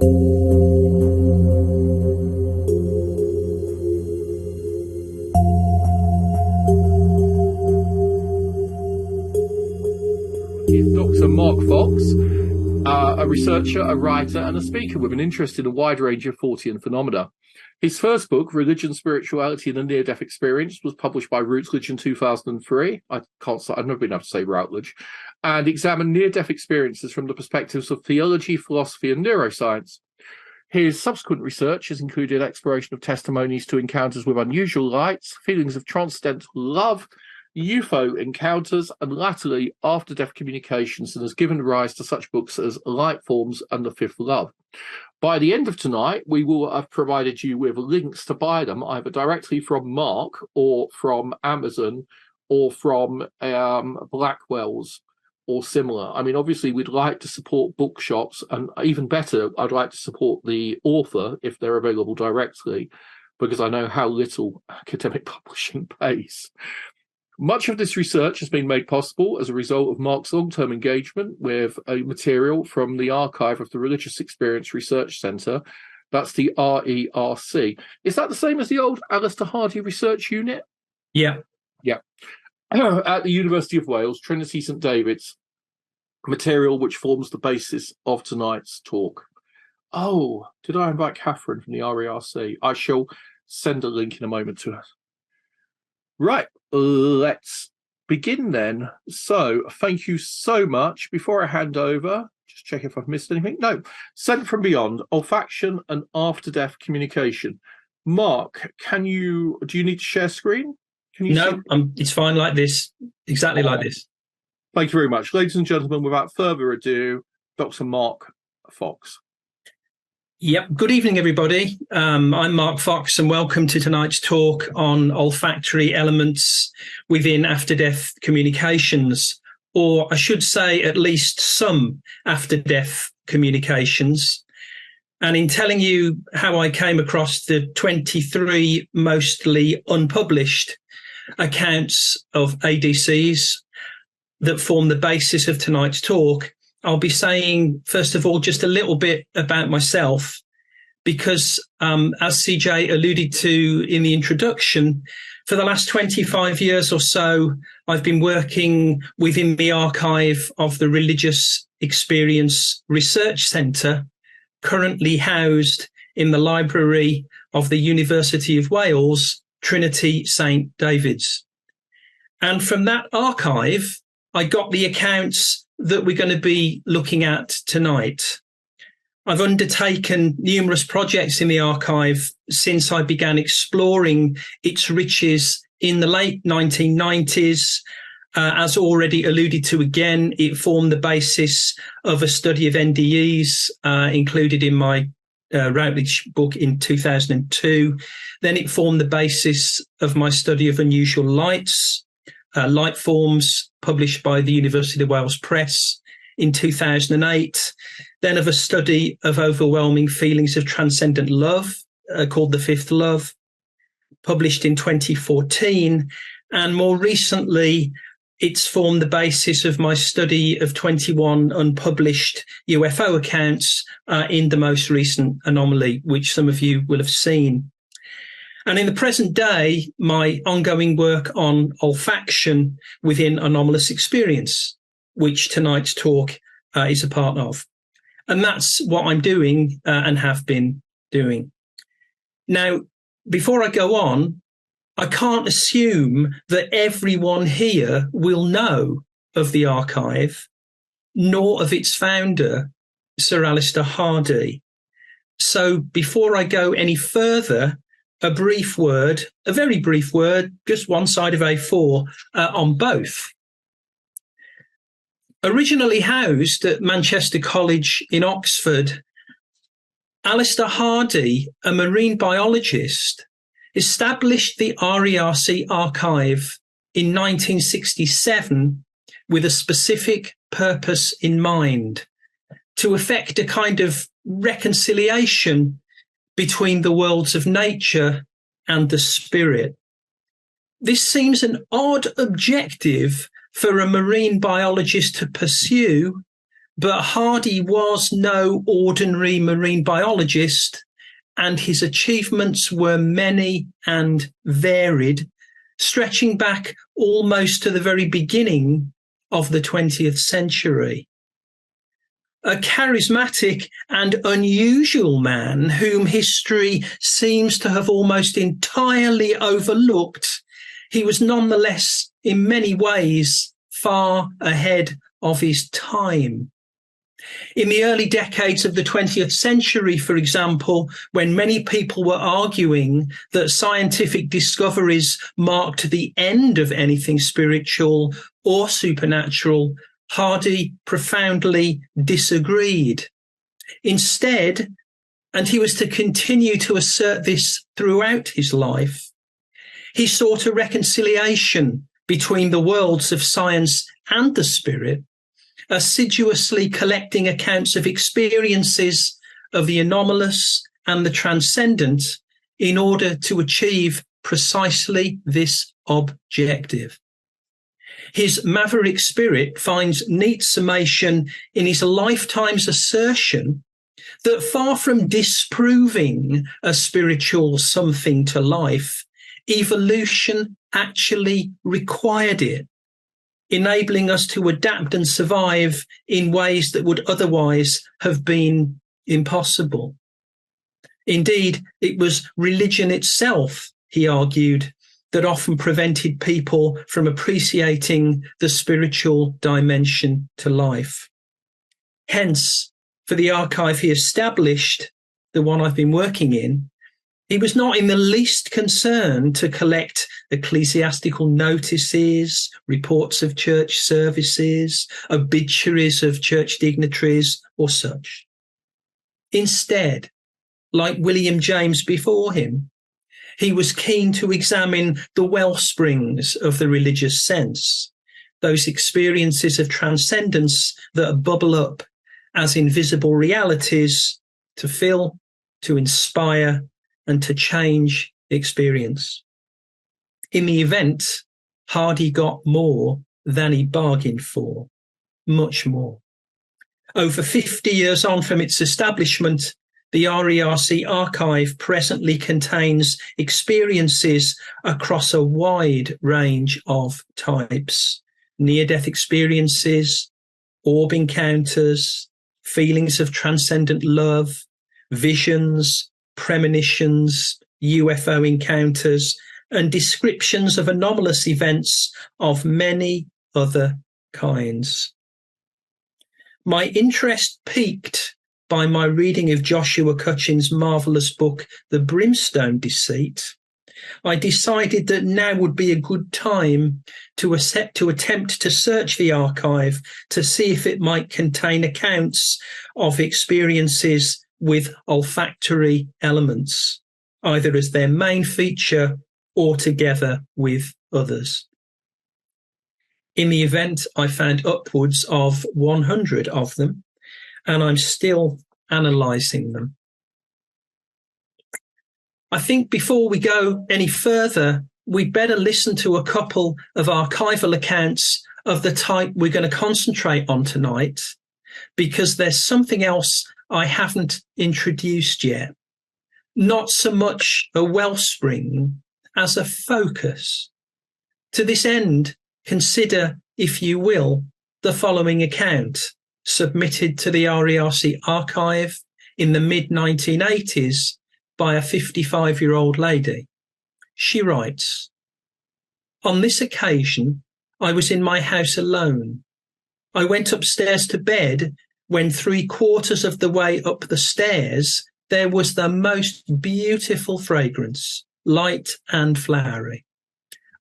Is Dr. Mark Fox, a researcher, a writer, and a speaker with an interest in a wide range of Fortean phenomena. His first book, Religion, Spirituality, and the Near-Death Experience, was published by Routledge in 2003. I've never been able to say Routledge, and examined near-death experiences from the perspectives of theology, philosophy, and neuroscience. His subsequent research has included exploration of testimonies to encounters with unusual lights, feelings of transcendental love, UFO encounters, and latterly after-death communications, and has given rise to such books as Light Forms and The Fifth Love. By the end of tonight, we will have provided you with links to buy them, either directly from Mark or from Amazon or from Blackwell's or similar. I mean, obviously, we'd like to support bookshops, and even better, I'd like to support the author if they're available directly, because I know how little academic publishing pays. Much of this research has been made possible as a result of Mark's long-term engagement with material from the archive of the Religious Experience Research Centre. That's the RERC. Is that the same as the old Alistair Hardy Research Unit? Yeah. Yeah. At the University of Wales, Trinity St David's, material which forms the basis of tonight's talk. Oh, did I invite Catherine from the RERC? I shall send a link in a moment to her. Right, let's begin then. So, thank you so much. Before I hand over, just check if I've missed anything. No, Sent from Beyond, Olfaction and After-Death Communication. Mark, do you need to share screen? Can you No, it's fine like this, exactly like this. Thank you very much. Ladies and gentlemen, without further ado, Dr. Mark Fox. Yep. Good evening, everybody. I'm Mark Fox, and welcome to tonight's talk on olfactory elements within after-death communications, or I should say at least some after-death communications. And in telling you how I came across the 23 mostly unpublished accounts of ADCs that form the basis of tonight's talk, I'll be saying, first of all, just a little bit about myself, because as CJ alluded to in the introduction, for the last 25 years or so, I've been working within the archive of the Religious Experience Research Centre, currently housed in the library of the University of Wales, Trinity St David's. And from that archive, I got the accounts that we're going to be looking at tonight. I've undertaken numerous projects in the archive since I began exploring its riches in the late 1990s. As already alluded to again, it formed the basis of a study of NDEs included in my Routledge book in 2002. Then it formed the basis of my study of unusual lights, light forms, published by the University of Wales Press in 2008, then of a study of overwhelming feelings of transcendent love called The Fifth Love, published in 2014, and more recently it's formed the basis of my study of 21 unpublished UFO accounts in the most recent anomaly, which some of you will have seen. And in the present day, my ongoing work on olfaction within anomalous experience, which tonight's talk is a part of. And that's what I'm doing and have been doing. Now, before I go on, I can't assume that everyone here will know of the archive, nor of its founder, Sir Alistair Hardy. So before I go any further, a brief word, a very brief word, just one side of A4 on both. Originally housed at Manchester College in Oxford, Alistair Hardy, a marine biologist, established the RERC archive in 1967 with a specific purpose in mind, to effect a kind of reconciliation between the worlds of nature and the spirit. This seems an odd objective for a marine biologist to pursue, But Hardy was no ordinary marine biologist, and his achievements were many and varied, stretching back almost to the very beginning of the 20th century. A charismatic and unusual man whom history seems to have almost entirely overlooked, he was nonetheless in many ways far ahead of his time. In the early decades of the 20th century, for example, when many people were arguing that scientific discoveries marked the end of anything spiritual or supernatural, Hardy profoundly disagreed. Instead, and he was to continue to assert this throughout his life, he sought a reconciliation between the worlds of science and the spirit, assiduously collecting accounts of experiences of the anomalous and the transcendent in order to achieve precisely this objective. His maverick spirit finds neat summation in his lifetime's assertion that far from disproving a spiritual something to life, evolution actually required it, enabling us to adapt and survive in ways that would otherwise have been impossible. Indeed, it was religion itself, he argued, that often prevented people from appreciating the spiritual dimension to life. Hence, for the archive he established, the one I've been working in, he was not in the least concerned to collect ecclesiastical notices, reports of church services, obituaries of church dignitaries, or such. Instead, like William James before him, he was keen to examine the wellsprings of the religious sense, those experiences of transcendence that bubble up as invisible realities to fill, to inspire, and to change experience. In the event, Hardy got more than he bargained for, much more. Over 50 years on from its establishment, the RERC archive presently contains experiences across a wide range of types: near-death experiences, orb encounters, feelings of transcendent love, visions, premonitions, UFO encounters, and descriptions of anomalous events of many other kinds. My interest piqued by my reading of Joshua Cutchin's marvellous book, The Brimstone Deceit, I decided that now would be a good time to attempt to search the archive to see if it might contain accounts of experiences with olfactory elements, either as their main feature or together with others. In the event, I found upwards of 100 of them, and I'm still analysing them. I think before we go any further, we'd better listen to a couple of archival accounts of the type we're going to concentrate on tonight, because there's something else I haven't introduced yet. Not so much a wellspring as a focus. To this end, consider, if you will, the following account, submitted to the RERC archive in the mid-1980s by a 55-year-old lady. She writes, "On this occasion, I was in my house alone. I went upstairs to bed when 3/4 of the way up the stairs, there was the most beautiful fragrance, light and flowery.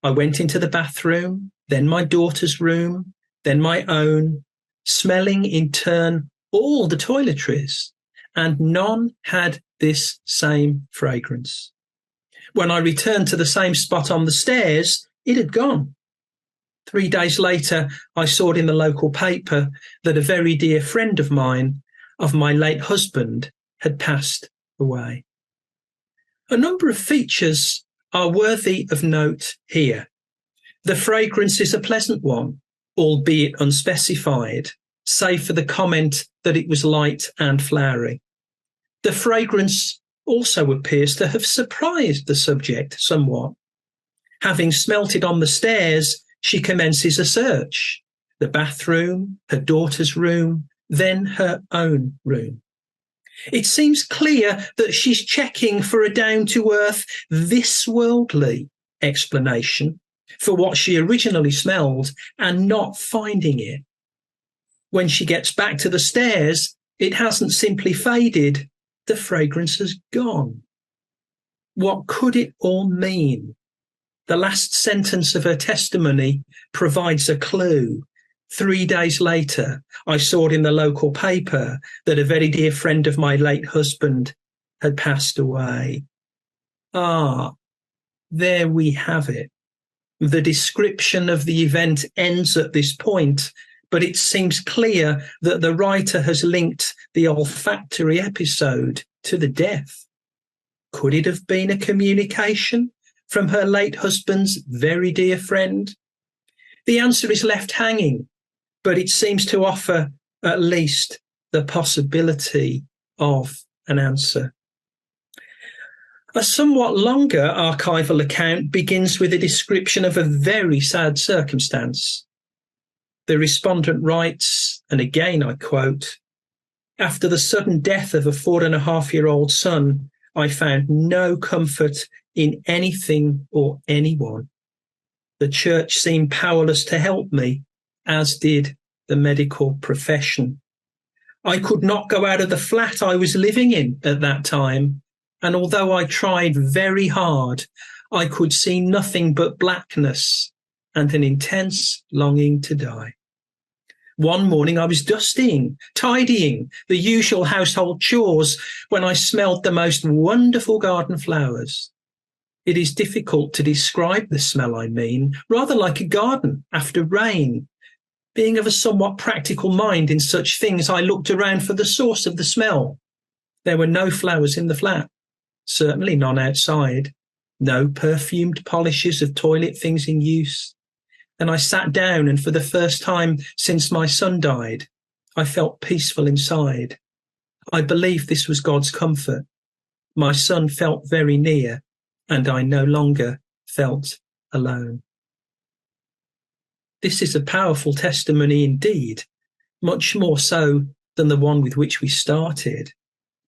I went into the bathroom, then my daughter's room, then my own, smelling in turn all the toiletries, and none had this same fragrance. When I returned to the same spot on the stairs, it had gone. 3 days later, I saw it in the local paper that a very dear friend of mine, of my late husband, had passed away." A number of features are worthy of note here. The fragrance is a pleasant one, albeit unspecified, save for the comment that it was light and flowery. The fragrance also appears to have surprised the subject somewhat. Having smelt it on the stairs, she commences a search. The bathroom, her daughter's room, then her own room. It seems clear that she's checking for a down-to-earth, this-worldly explanation for what she originally smelled and not finding it. When she gets back to the stairs, it hasn't simply faded, the fragrance has gone. What could it all mean? The last sentence of her testimony provides a clue. 3 days later, I saw it in the local paper that a very dear friend of my late husband had passed away. Ah, there we have it. The description of the event ends at this point, but it seems clear that the writer has linked the olfactory episode to the death. Could it have been a communication from her late husband's very dear friend? The answer is left hanging, but it seems to offer at least the possibility of an answer. A somewhat longer archival account begins with a description of a very sad circumstance. The respondent writes, and again I quote, "After the sudden death of a 4.5-year-old son, I found no comfort in anything or anyone. The church seemed powerless to help me, as did the medical profession. I could not go out of the flat I was living in at that time, and although I tried very hard, I could see nothing but blackness and an intense longing to die. One morning I was dusting, tidying, the usual household chores, when I smelled the most wonderful garden flowers. It is difficult to describe the smell I mean, rather like a garden after rain. Being of a somewhat practical mind in such things, I looked around for the source of the smell. There were no flowers in the flat, certainly none outside, no perfumed polishes of toilet things in use. And I sat down, and for the first time since my son died, I felt peaceful inside. I believe this was God's comfort. My son felt very near, and I no longer felt alone." This is a powerful testimony indeed, much more so than the one with which we started.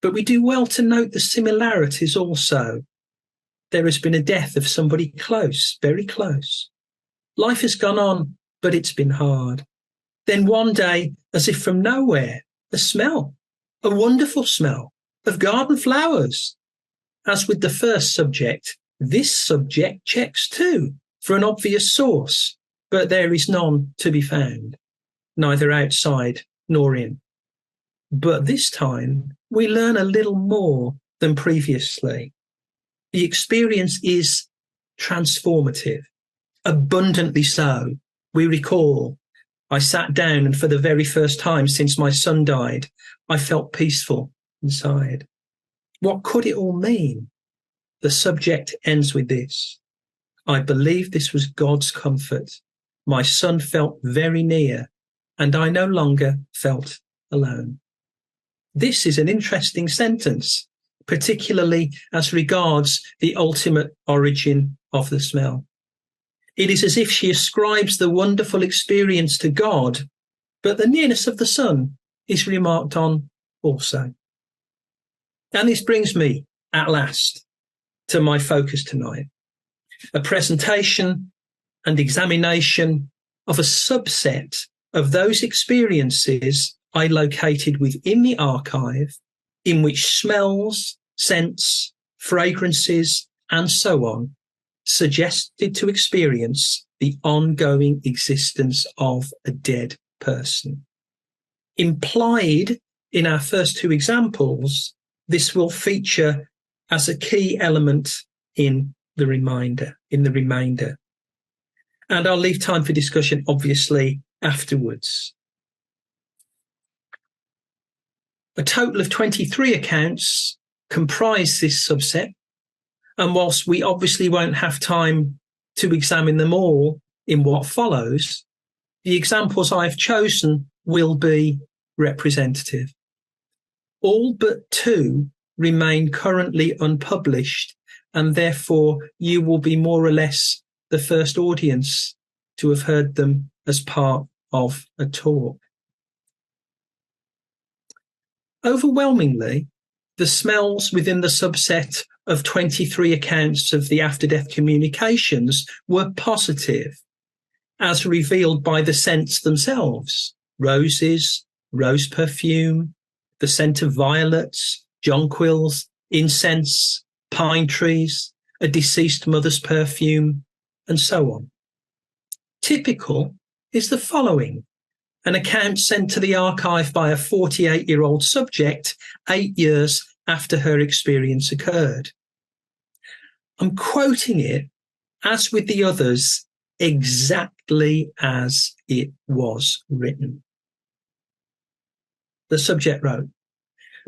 But we do well to note the similarities also. There has been a death of somebody close, very close. Life has gone on, but it's been hard. Then one day, as if from nowhere, a smell, a wonderful smell of garden flowers. As with the first subject, this subject checks too for an obvious source, but there is none to be found, neither outside nor in. But this time, we learn a little more than previously. The experience is transformative, abundantly so. We recall, I sat down, and for the very first time since my son died, I felt peaceful inside. What could it all mean? The subject ends with this: I believe this was God's comfort. My son felt very near, and I no longer felt alone. This is an interesting sentence, particularly as regards the ultimate origin of the smell. It is as if she ascribes the wonderful experience to God, but the nearness of the son is remarked on also. And this brings me, at last, to my focus tonight: a presentation and examination of a subset of those experiences I located within the archive, in which smells, scents, fragrances, and so on suggested to experience the ongoing existence of a dead person. Implied in our first two examples, this will feature as a key element in the remainder. And I'll leave time for discussion, obviously, afterwards. A total of 23 accounts comprise this subset, and whilst we obviously won't have time to examine them all in what follows, the examples I've chosen will be representative. All but 2 remain currently unpublished, and therefore you will be more or less the first audience to have heard them as part of a talk. Overwhelmingly, the smells within the subset of 23 accounts of the after-death communications were positive, as revealed by the scents themselves: roses, rose perfume, the scent of violets, jonquils, incense, pine trees, a deceased mother's perfume, and so on. Typical is the following: an account sent to the archive by a 48-year-old subject 8 years after her experience occurred. I'm quoting it, as with the others, exactly as it was written. The subject wrote,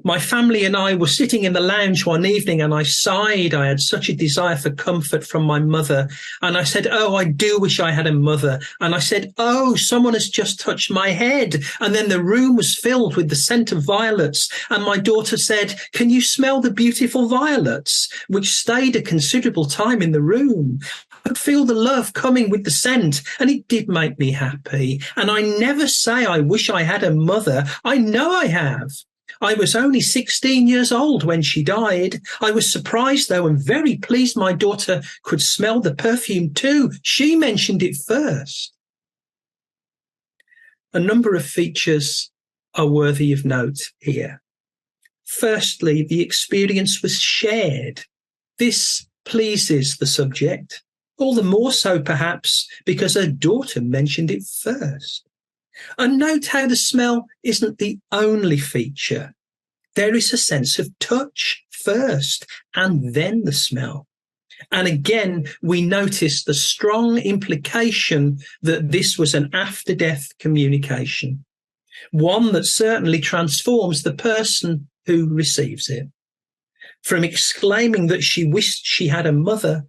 "My family and I were sitting in the lounge one evening and I sighed. I had such a desire for comfort from my mother. And I said, 'Oh, I do wish I had a mother.' And I said, 'Oh, someone has just touched my head.' And then the room was filled with the scent of violets. And my daughter said, 'Can you smell the beautiful violets?' Which stayed a considerable time in the room. I could feel the love coming with the scent, and it did make me happy. And I never say I wish I had a mother. I know I have. I was only 16 years old when she died. I was surprised, though, and very pleased my daughter could smell the perfume too. She mentioned it first." A number of features are worthy of note here. Firstly, the experience was shared. This pleases the subject, all the more so perhaps because her daughter mentioned it first. And note how the smell isn't the only feature. There is a sense of touch first and then the smell. And again, we notice the strong implication that this was an after-death communication, one that certainly transforms the person who receives it. From exclaiming that she wished she had a mother,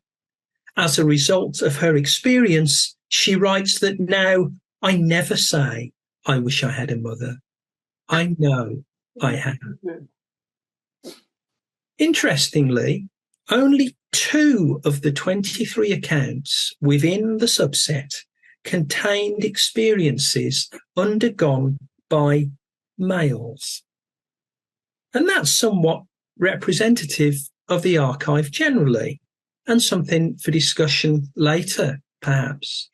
as a result of her experience, she writes that now, "I never say, I wish I had a mother. I know I have." Interestingly, only 2 of the 23 accounts within the subset contained experiences undergone by males. And that's somewhat representative of the archive generally, and something for discussion later, perhaps.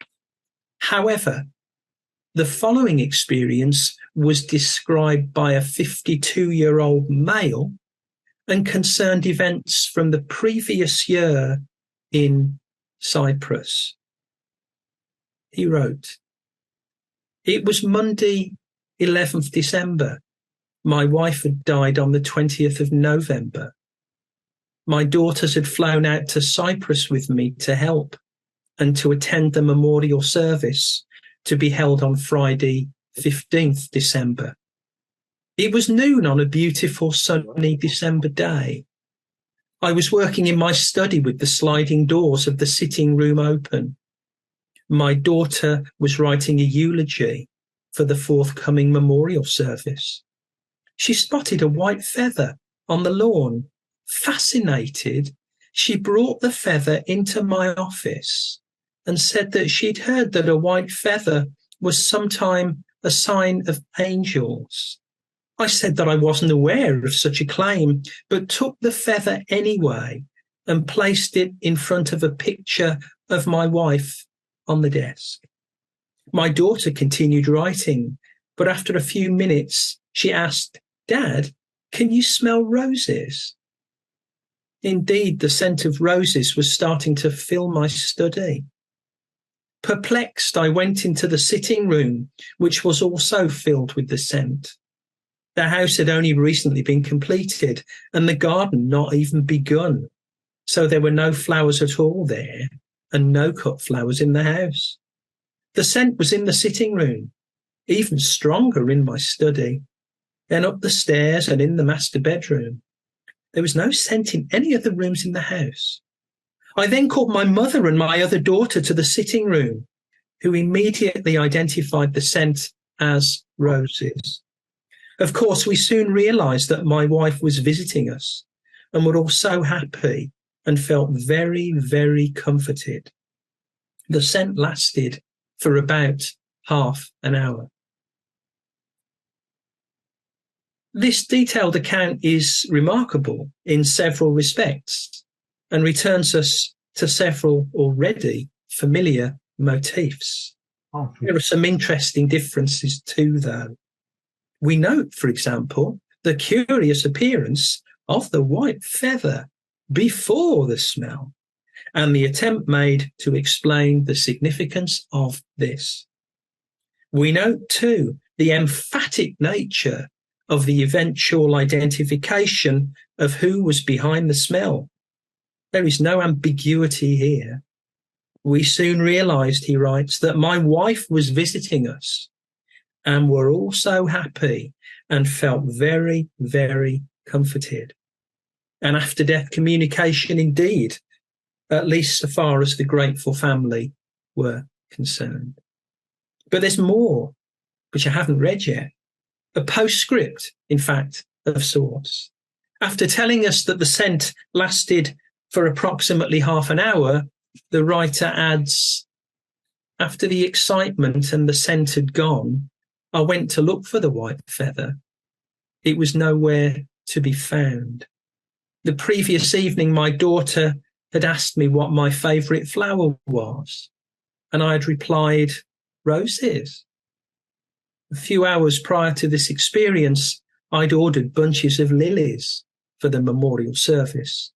However, the following experience was described by a 52-year-old male and concerned events from the previous year in Cyprus. He wrote, "It was Monday, 11th December. My wife had died on the 20th of November. My daughters had flown out to Cyprus with me to help and to attend the memorial service to be held on Friday, 15th December. It was noon on a beautiful sunny December day. I was working in my study with the sliding doors of the sitting room open. My daughter was writing a eulogy for the forthcoming memorial service. She spotted a white feather on the lawn. Fascinated, she brought the feather into my office and said that she'd heard that a white feather was sometime a sign of angels. I said that I wasn't aware of such a claim, but took the feather anyway and placed it in front of a picture of my wife on the desk. My daughter continued writing, but after a few minutes, she asked, 'Dad, can you smell roses?' Indeed, the scent of roses was starting to fill my study. Perplexed, I went into the sitting room, which was also filled with the scent. The house had only recently been completed and the garden not even begun, so there were no flowers at all there and no cut flowers in the house. The scent was in the sitting room, even stronger in my study, then up the stairs and in the master bedroom. There was no scent in any of the rooms in the house. I then called my mother and my other daughter to the sitting room, who immediately identified the scent as roses. Of course, we soon realised that my wife was visiting us and were all so happy and felt very, very comforted. The scent lasted for about half an hour. This detailed account is remarkable in several respects and returns us to several already familiar motifs. There are some interesting differences too, though. We note, for example, the curious appearance of the white feather before the smell and the attempt made to explain the significance of this. We note, too, the emphatic nature of the eventual identification of who was behind the smell. There is no ambiguity here. We soon realised, he writes, that my wife was visiting us and were all so happy and felt very, very comforted. An after-death communication indeed, at least so far as the grateful family were concerned. But there's more, which I haven't read yet. A postscript, in fact, of sorts. After telling us that the scent lasted for approximately half an hour, the writer adds, after the excitement and the scent had gone, I went to look for the white feather. It was nowhere to be found. The previous evening, my daughter had asked me what my favourite flower was, and I had replied, roses. A few hours prior to this experience, I'd ordered bunches of lilies for the memorial service.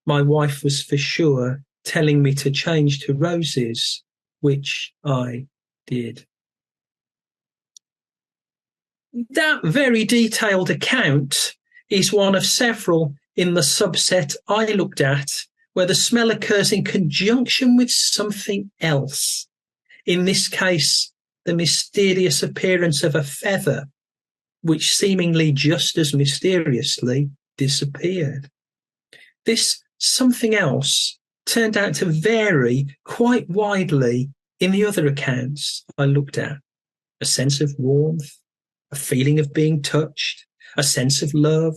My wife was for sure telling me to change to roses, which I did. That very detailed account is one of several in the subset I looked at where the smell occurs in conjunction with something else. In this case, the mysterious appearance of a feather, which seemingly just as mysteriously disappeared. This something else turned out to vary quite widely in the other accounts I looked at. A sense of warmth, a feeling of being touched, a sense of love,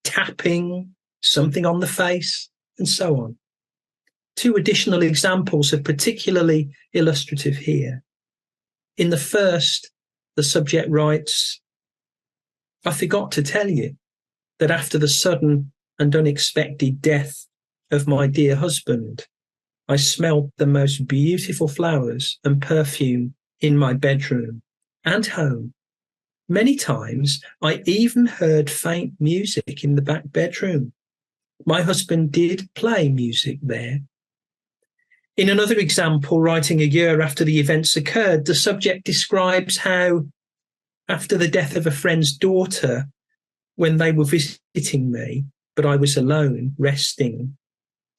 tapping, something on the face, and so on. Two additional examples are particularly illustrative here. In the first, the subject writes, I forgot to tell you that after the sudden and unexpected death of my dear husband, I smelled the most beautiful flowers and perfume in my bedroom and home. Many times I even heard faint music in the back bedroom. My husband did play music there. In another example, writing a year after the events occurred, the subject describes how, after the death of a friend's daughter, when they were visiting me, but I was alone, resting,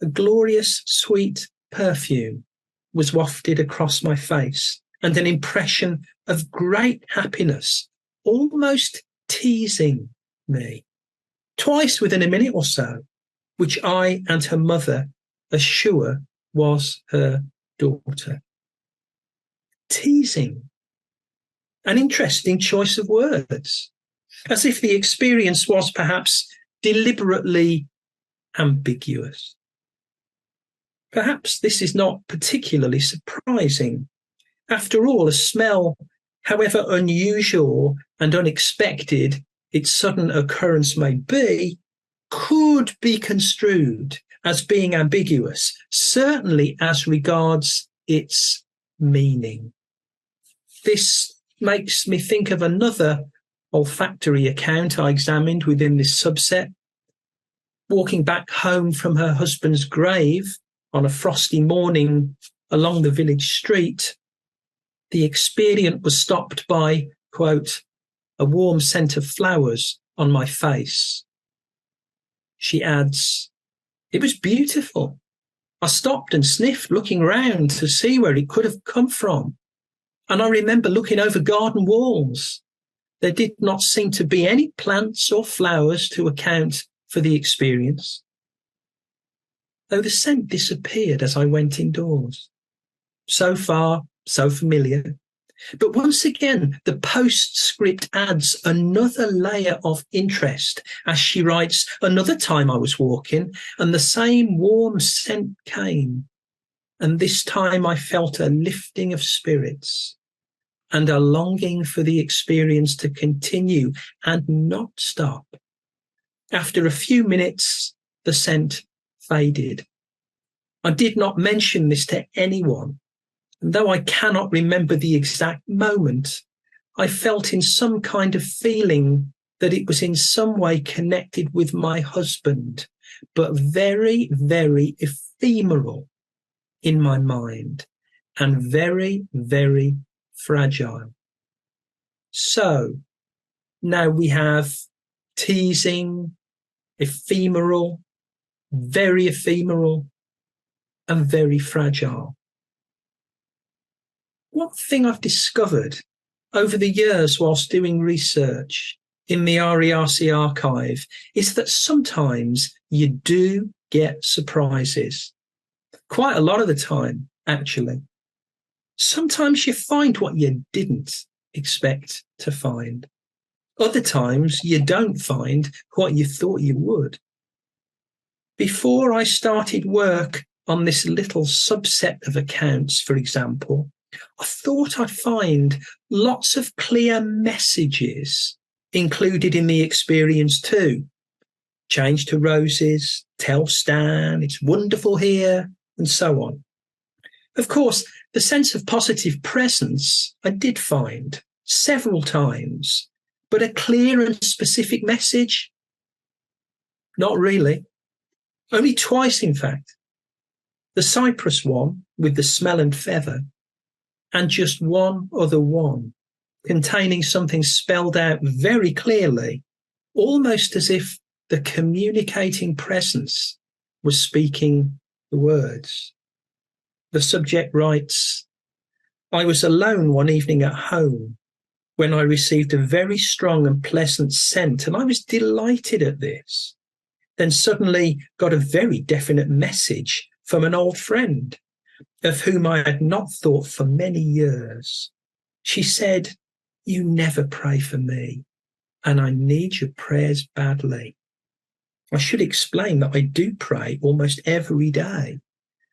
a glorious, sweet perfume was wafted across my face, and an impression of great happiness, almost teasing me, twice within a minute or so, which I and her mother assure was her daughter. Teasing. An interesting choice of words, as if the experience was perhaps deliberately ambiguous. Perhaps this is not particularly surprising. After all, a smell, however unusual and unexpected its sudden occurrence may be, could be construed as being ambiguous, certainly as regards its meaning. This makes me think of another olfactory account I examined within this subset. Walking back home from her husband's grave on a frosty morning along the village street, the experience was stopped by, quote, a warm scent of flowers on my face. She adds, it was beautiful. I stopped and sniffed, looking round to see where it could have come from. And I remember looking over garden walls. There did not seem to be any plants or flowers to account for the experience, though the scent disappeared as I went indoors. So far, so familiar, But once again, the postscript adds another layer of interest as she writes, another time I was walking and the same warm scent came. And this time I felt a lifting of spirits and a longing for the experience to continue and not stop. After a few minutes, the scent faded. I did not mention this to anyone. And though I cannot remember the exact moment, I felt in some kind of feeling that it was in some way connected with my husband, but very, very ephemeral in my mind and very, very fragile. So now we have teasing, ephemeral, and very fragile. One thing I've discovered over the years whilst doing research in the RERC archive is that sometimes you do get surprises. Quite a lot of the time, actually. Sometimes you find what you didn't expect to find. Other times you don't find what you thought you would. Before I started work on this little subset of accounts, for example, I thought I'd find lots of clear messages included in the experience too. Change to roses, tell Stan, it's wonderful here, and so on. Of course, the sense of positive presence I did find several times, but a clear and specific message? Not really. Only twice, in fact. The cypress one with the smell and feather, and just one other one containing something spelled out very clearly, almost as if the communicating presence was speaking the words. The subject writes, I was alone one evening at home when I received a very strong and pleasant scent, and I was delighted at this. Then suddenly got a very definite message from an old friend of whom I had not thought for many years. She said, you never pray for me, and I need your prayers badly. I should explain that I do pray almost every day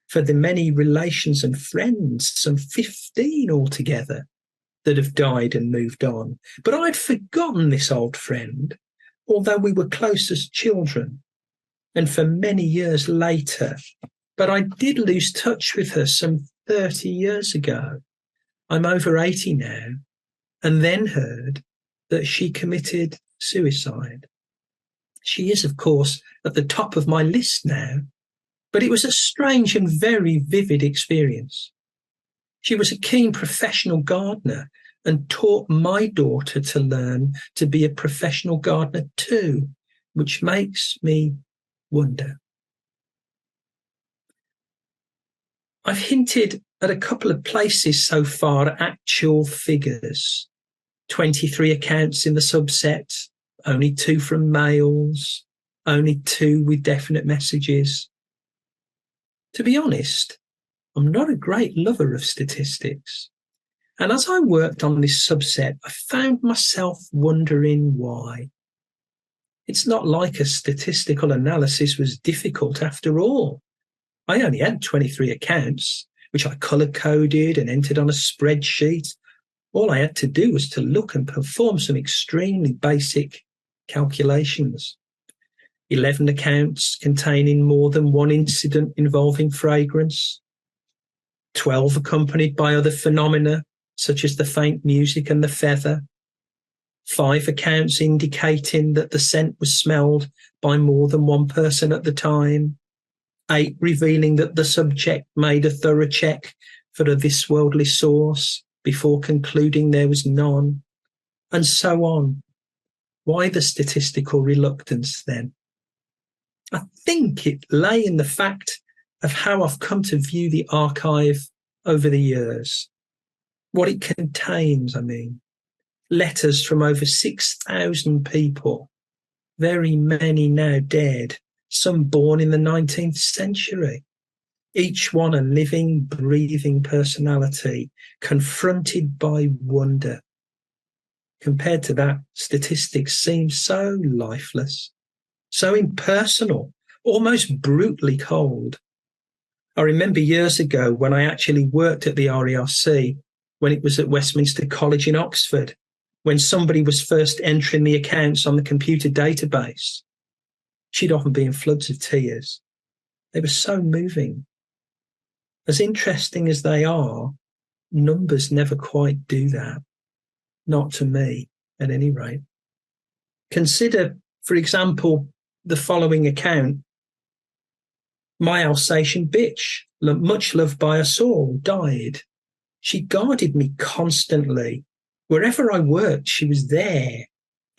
for the many relations and friends, some 15 altogether, that have died and moved on. But I'd forgotten this old friend, although we were close as children, and for many years later. But I did lose touch with her some 30 years ago. I'm over 80 now, and then heard that she committed suicide. She is, of course, at the top of my list now, but it was a strange and very vivid experience. She was a keen professional gardener and taught my daughter to learn to be a professional gardener too, which makes me wonder. I've hinted at a couple of places so far at actual figures. 23 accounts in the subset, only 2 from males, only 2 with definite messages. To be honest, I'm not a great lover of statistics. And as I worked on this subset, I found myself wondering why. It's not like a statistical analysis was difficult after all. I only had 23 accounts, which I color-coded and entered on a spreadsheet. All I had to do was to look and perform some extremely basic calculations. 11 accounts containing more than one incident involving fragrance. 12 accompanied by other phenomena, such as the faint music and the feather. 5 accounts indicating that the scent was smelled by more than one person at the time. 8 revealing that the subject made a thorough check for a this-worldly source before concluding there was none, and so on. Why the statistical reluctance then? I think it lay in the fact of how I've come to view the archive over the years. What it contains, I mean. Letters from over 6,000 people, very many now dead, some born in the 19th century. each one a living, breathing personality, confronted by wonder. Compared to that, statistics seem so lifeless, so impersonal, almost brutally cold. I remember years ago when I actually worked at the RERC, when it was at Westminster College in Oxford, when somebody was first entering the accounts on the computer database. She'd often be in floods of tears. They were so moving. As interesting as they are, numbers never quite do that. Not to me, at any rate. Consider, for example, the following account. My Alsatian bitch, much loved by us all, died. She guarded me constantly. Wherever I worked, she was there,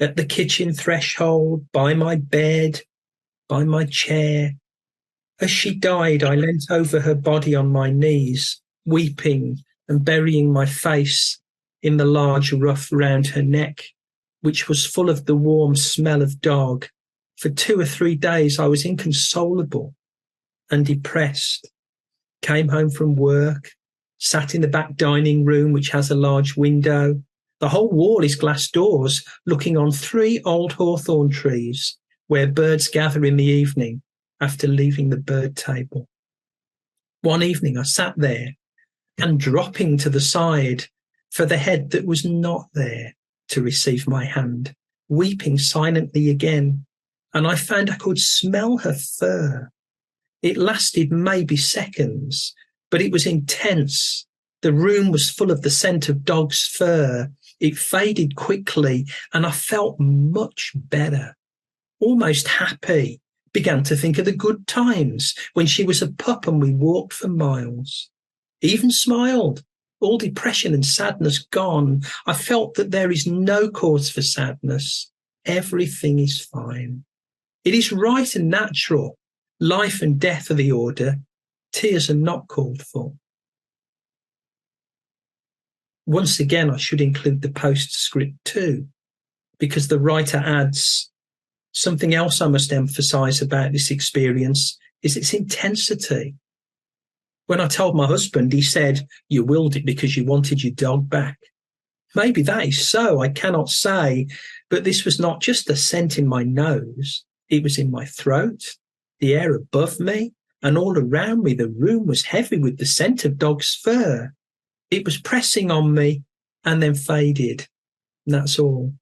at the kitchen threshold, by my bed, by my chair. As she died, I leant over her body on my knees, weeping and burying my face in the large ruff round her neck, which was full of the warm smell of dog. For 2 or 3 days, I was inconsolable and depressed. Came home from work, sat in the back dining room, which has a large window. The whole wall is glass doors looking on 3 old hawthorn trees where birds gather in the evening after leaving the bird table. One evening I sat there and dropping to the side for the head that was not there to receive my hand, weeping silently again, and I found I could smell her fur. It lasted maybe seconds, but it was intense. The room was full of the scent of dog's fur. It faded quickly, and I felt much better, almost happy. Began to think of the good times when she was a pup and we walked for miles. Even smiled, all depression and sadness gone. I felt that there is no cause for sadness. Everything is fine. It is right and natural. Life and death are the order. Tears are not called for. Once again, I should include the postscript too, because the writer adds, something else I must emphasize about this experience is its intensity. When I told my husband, he said, "You willed it because you wanted your dog back." Maybe that is so, I cannot say, but this was not just a scent in my nose. It was in my throat, the air above me, and all around me. The room was heavy with the scent of dog's fur. It was pressing on me and then faded. And that's all.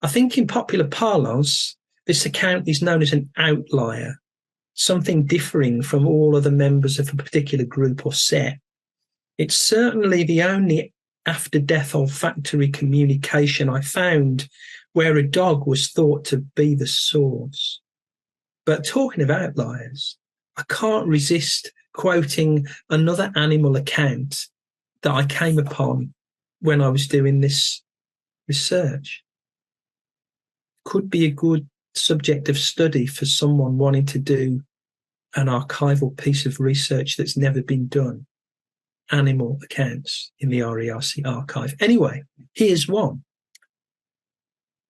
I think in popular parlance, this account is known as an outlier, something differing from all other members of a particular group or set. It's certainly the only after-death olfactory communication I found where a dog was thought to be the source. But talking of outliers, I can't resist quoting another animal account that I came upon when I was doing this research. Could be a good subject of study for someone wanting to do an archival piece of research that's never been done. Animal accounts in the RERC archive. Anyway, here's one.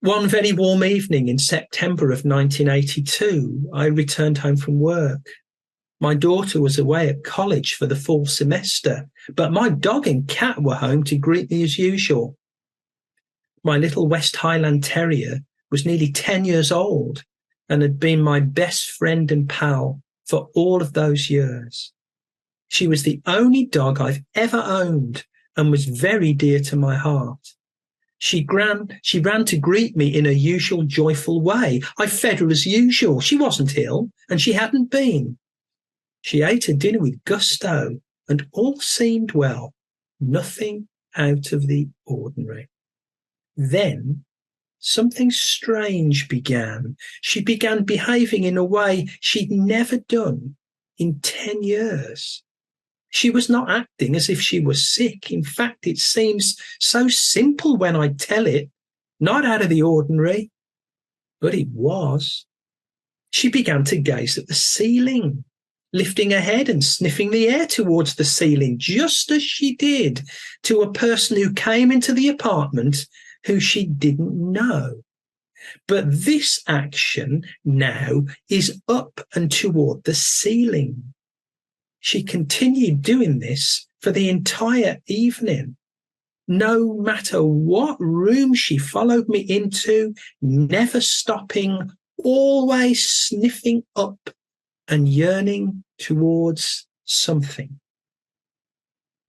One very warm evening in September of 1982, I returned home from work. My daughter was away at college for the fall semester, but my dog and cat were home to greet me as usual. My little West Highland Terrier was nearly 10 years old and had been my best friend and pal for all of those years. She was the only dog I've ever owned and was very dear to my heart. She ran to greet me in her usual joyful way. I fed her as usual. She wasn't ill, and she hadn't been. She ate her dinner with gusto, and all seemed well. Nothing out of the ordinary. Then something strange began. She began behaving in a way she'd never done in 10 years. She was not acting as if she was sick. In fact, it seems so simple when I tell it, not out of the ordinary, but it was. She began to gaze at the ceiling, lifting her head and sniffing the air towards the ceiling, just as she did to a person who came into the apartment who she didn't know. But this action now is up and toward the ceiling. She continued doing this for the entire evening. No matter what room she followed me into, never stopping, always sniffing up and yearning towards something.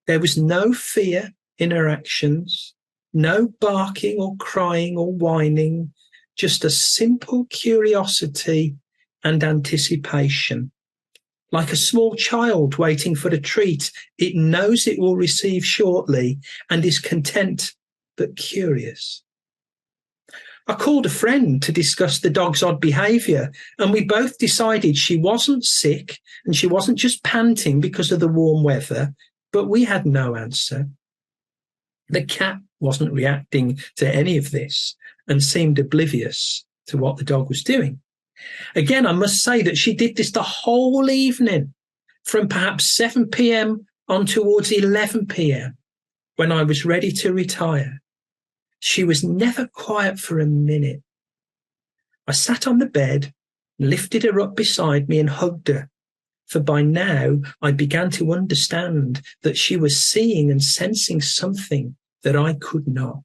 There was no fear in her actions, no barking or crying or whining, just a simple curiosity and anticipation. Like a small child waiting for the treat it knows it will receive shortly and is content but curious. I called a friend to discuss the dog's odd behaviour, and we both decided she wasn't sick and she wasn't just panting because of the warm weather, but we had no answer. The cat wasn't reacting to any of this and seemed oblivious to what the dog was doing. Again, I must say that she did this the whole evening, from perhaps 7 p.m. on towards 11 p.m. when I was ready to retire. She was never quiet for a minute. I sat on the bed, lifted her up beside me and hugged her, for by now I began to understand that she was seeing and sensing something that I could not.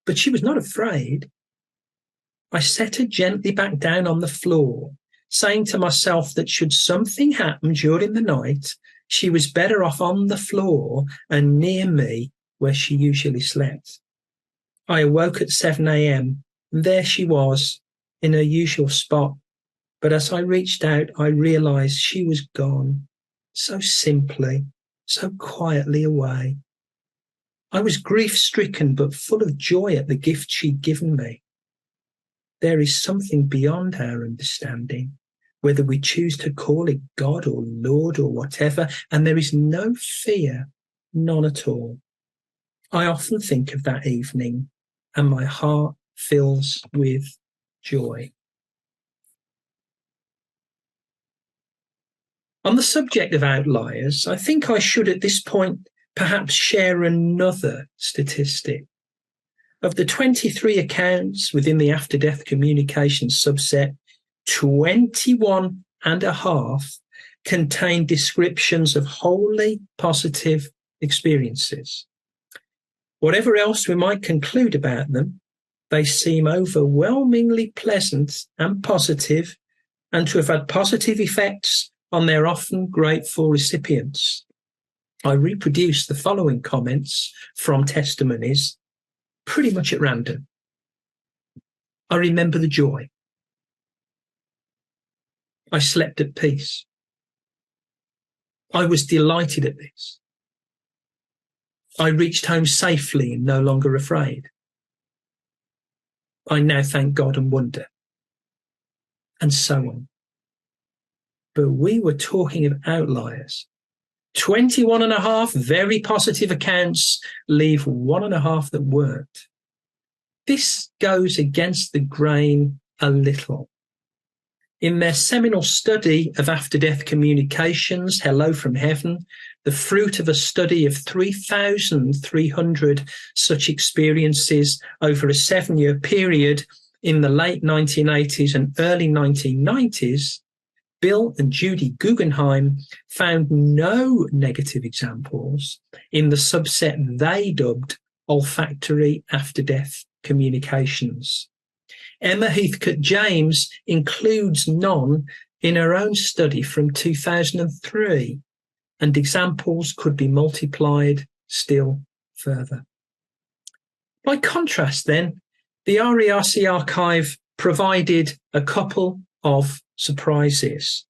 But she was not afraid. I set her gently back down on the floor, saying to myself that should something happen during the night, she was better off on the floor and near me where she usually slept. I awoke at 7 a.m. and there she was in her usual spot. But as I reached out, I realized she was gone, so simply, so quietly away. I was grief-stricken but full of joy at the gift she'd given me. There is something beyond our understanding, whether we choose to call it God or Lord or whatever, and there is no fear, none at all. I often think of that evening, and my heart fills with joy. On the subject of outliers, I think I should at this point perhaps share another statistic. Of the 23 accounts within the after-death communications subset, 21 and a half contain descriptions of wholly positive experiences. Whatever else we might conclude about them, they seem overwhelmingly pleasant and positive, and to have had positive effects on their often grateful recipients. I reproduce the following comments from testimonies pretty much at random. I remember the joy. I slept at peace. I was delighted at this. I reached home safely and no longer afraid. I now thank God and wonder. And so on. But we were talking of outliers. 21 and a half very positive accounts leave 1.5 that weren't. This goes against the grain a little. In their seminal study of after-death communications, Hello from Heaven, the fruit of a study of 3,300 such experiences over a 7-year period in the late 1980s and early 1990s, Bill and Judy Guggenheim found no negative examples in the subset they dubbed olfactory after-death communications. Emma Heathcote-James includes none in her own study from 2003, and examples could be multiplied still further. By contrast, then, the RERC archive provided a couple of surprises.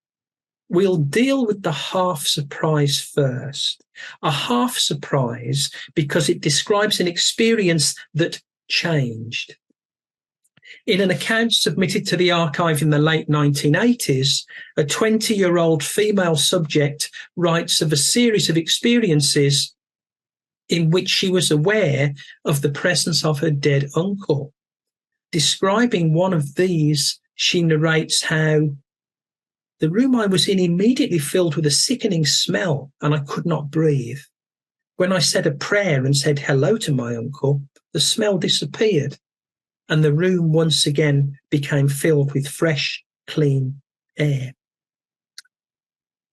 We'll deal with the half surprise first. A half surprise because it describes an experience that changed. In an account submitted to the archive in the late 1980s, a 20-year-old female subject writes of a series of experiences in which she was aware of the presence of her dead uncle. Describing one of these, she narrates how the room I was in immediately filled with a sickening smell and I could not breathe. When I said a prayer and said hello to my uncle, the smell disappeared. and the room once again became filled with fresh, clean air.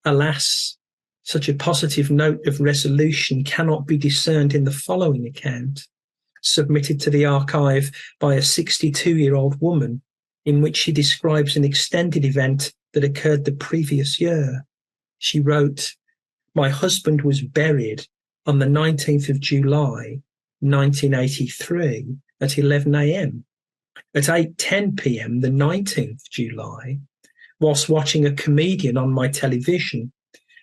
Alas, such a positive note of resolution cannot be discerned in the following account, submitted to the archive by a 62-year-old woman, in which she describes an extended event that occurred the previous year. She wrote, "My husband was buried on the 19th of July, 1983 at 11 a.m. At 8:10 p.m, the 19th July, whilst watching a comedian on my television,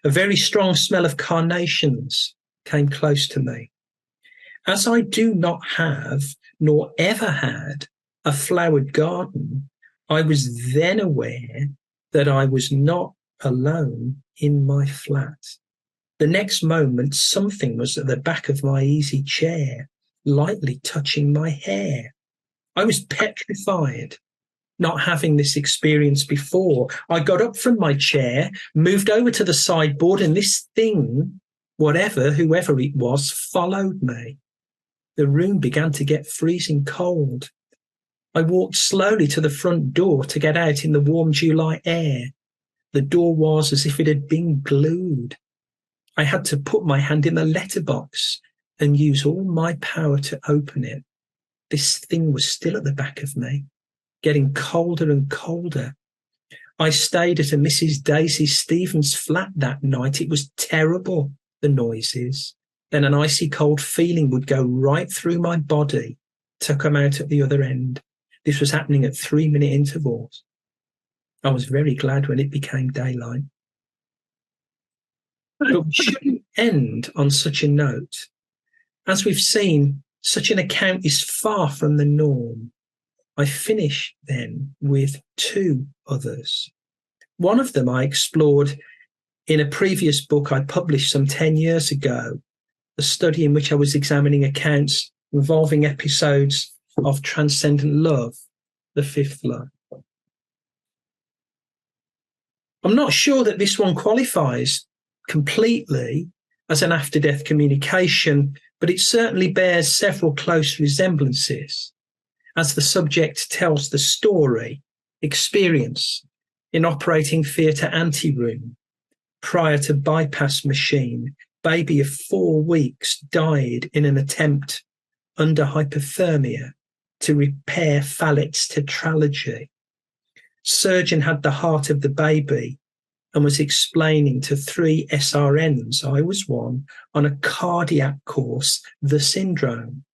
a very strong smell of carnations came close to me. As I do not have, nor ever had, a flowered garden, I was then aware that I was not alone in my flat. The next moment, something was at the back of my easy chair, lightly touching my hair. I was petrified, not having this experience before. I got up from my chair, moved over to the sideboard, and this thing, whoever it was, followed me. The room began to get freezing cold. I walked slowly to the front door to get out in the warm July air. The door was as if it had been glued. I had to put my hand in the letterbox and use all my power to open it. This thing was still at the back of me, getting colder and colder. I stayed at a Mrs. Daisy Stevens' flat that night. It was terrible, the noises. Then an icy cold feeling would go right through my body to come out at the other end. This was happening at 3-minute intervals. I was very glad when it became daylight. But we shouldn't end on such a note. As we've seen, such an account is far from the norm. I finish then with 2 others. One of them I explored in a previous book I published some 10 years ago, a study in which I was examining accounts involving episodes of transcendent love, the 5th love. I'm not sure that this one qualifies completely as an after-death communication, but it certainly bears several close resemblances, as the subject tells the story, experience in operating theatre anteroom. Prior to bypass machine, baby of 4 weeks died in an attempt under hypothermia to repair Fallett's tetralogy. Surgeon had the heart of the baby and was explaining to 3 SRNs, I was one, on a cardiac course, the syndrome.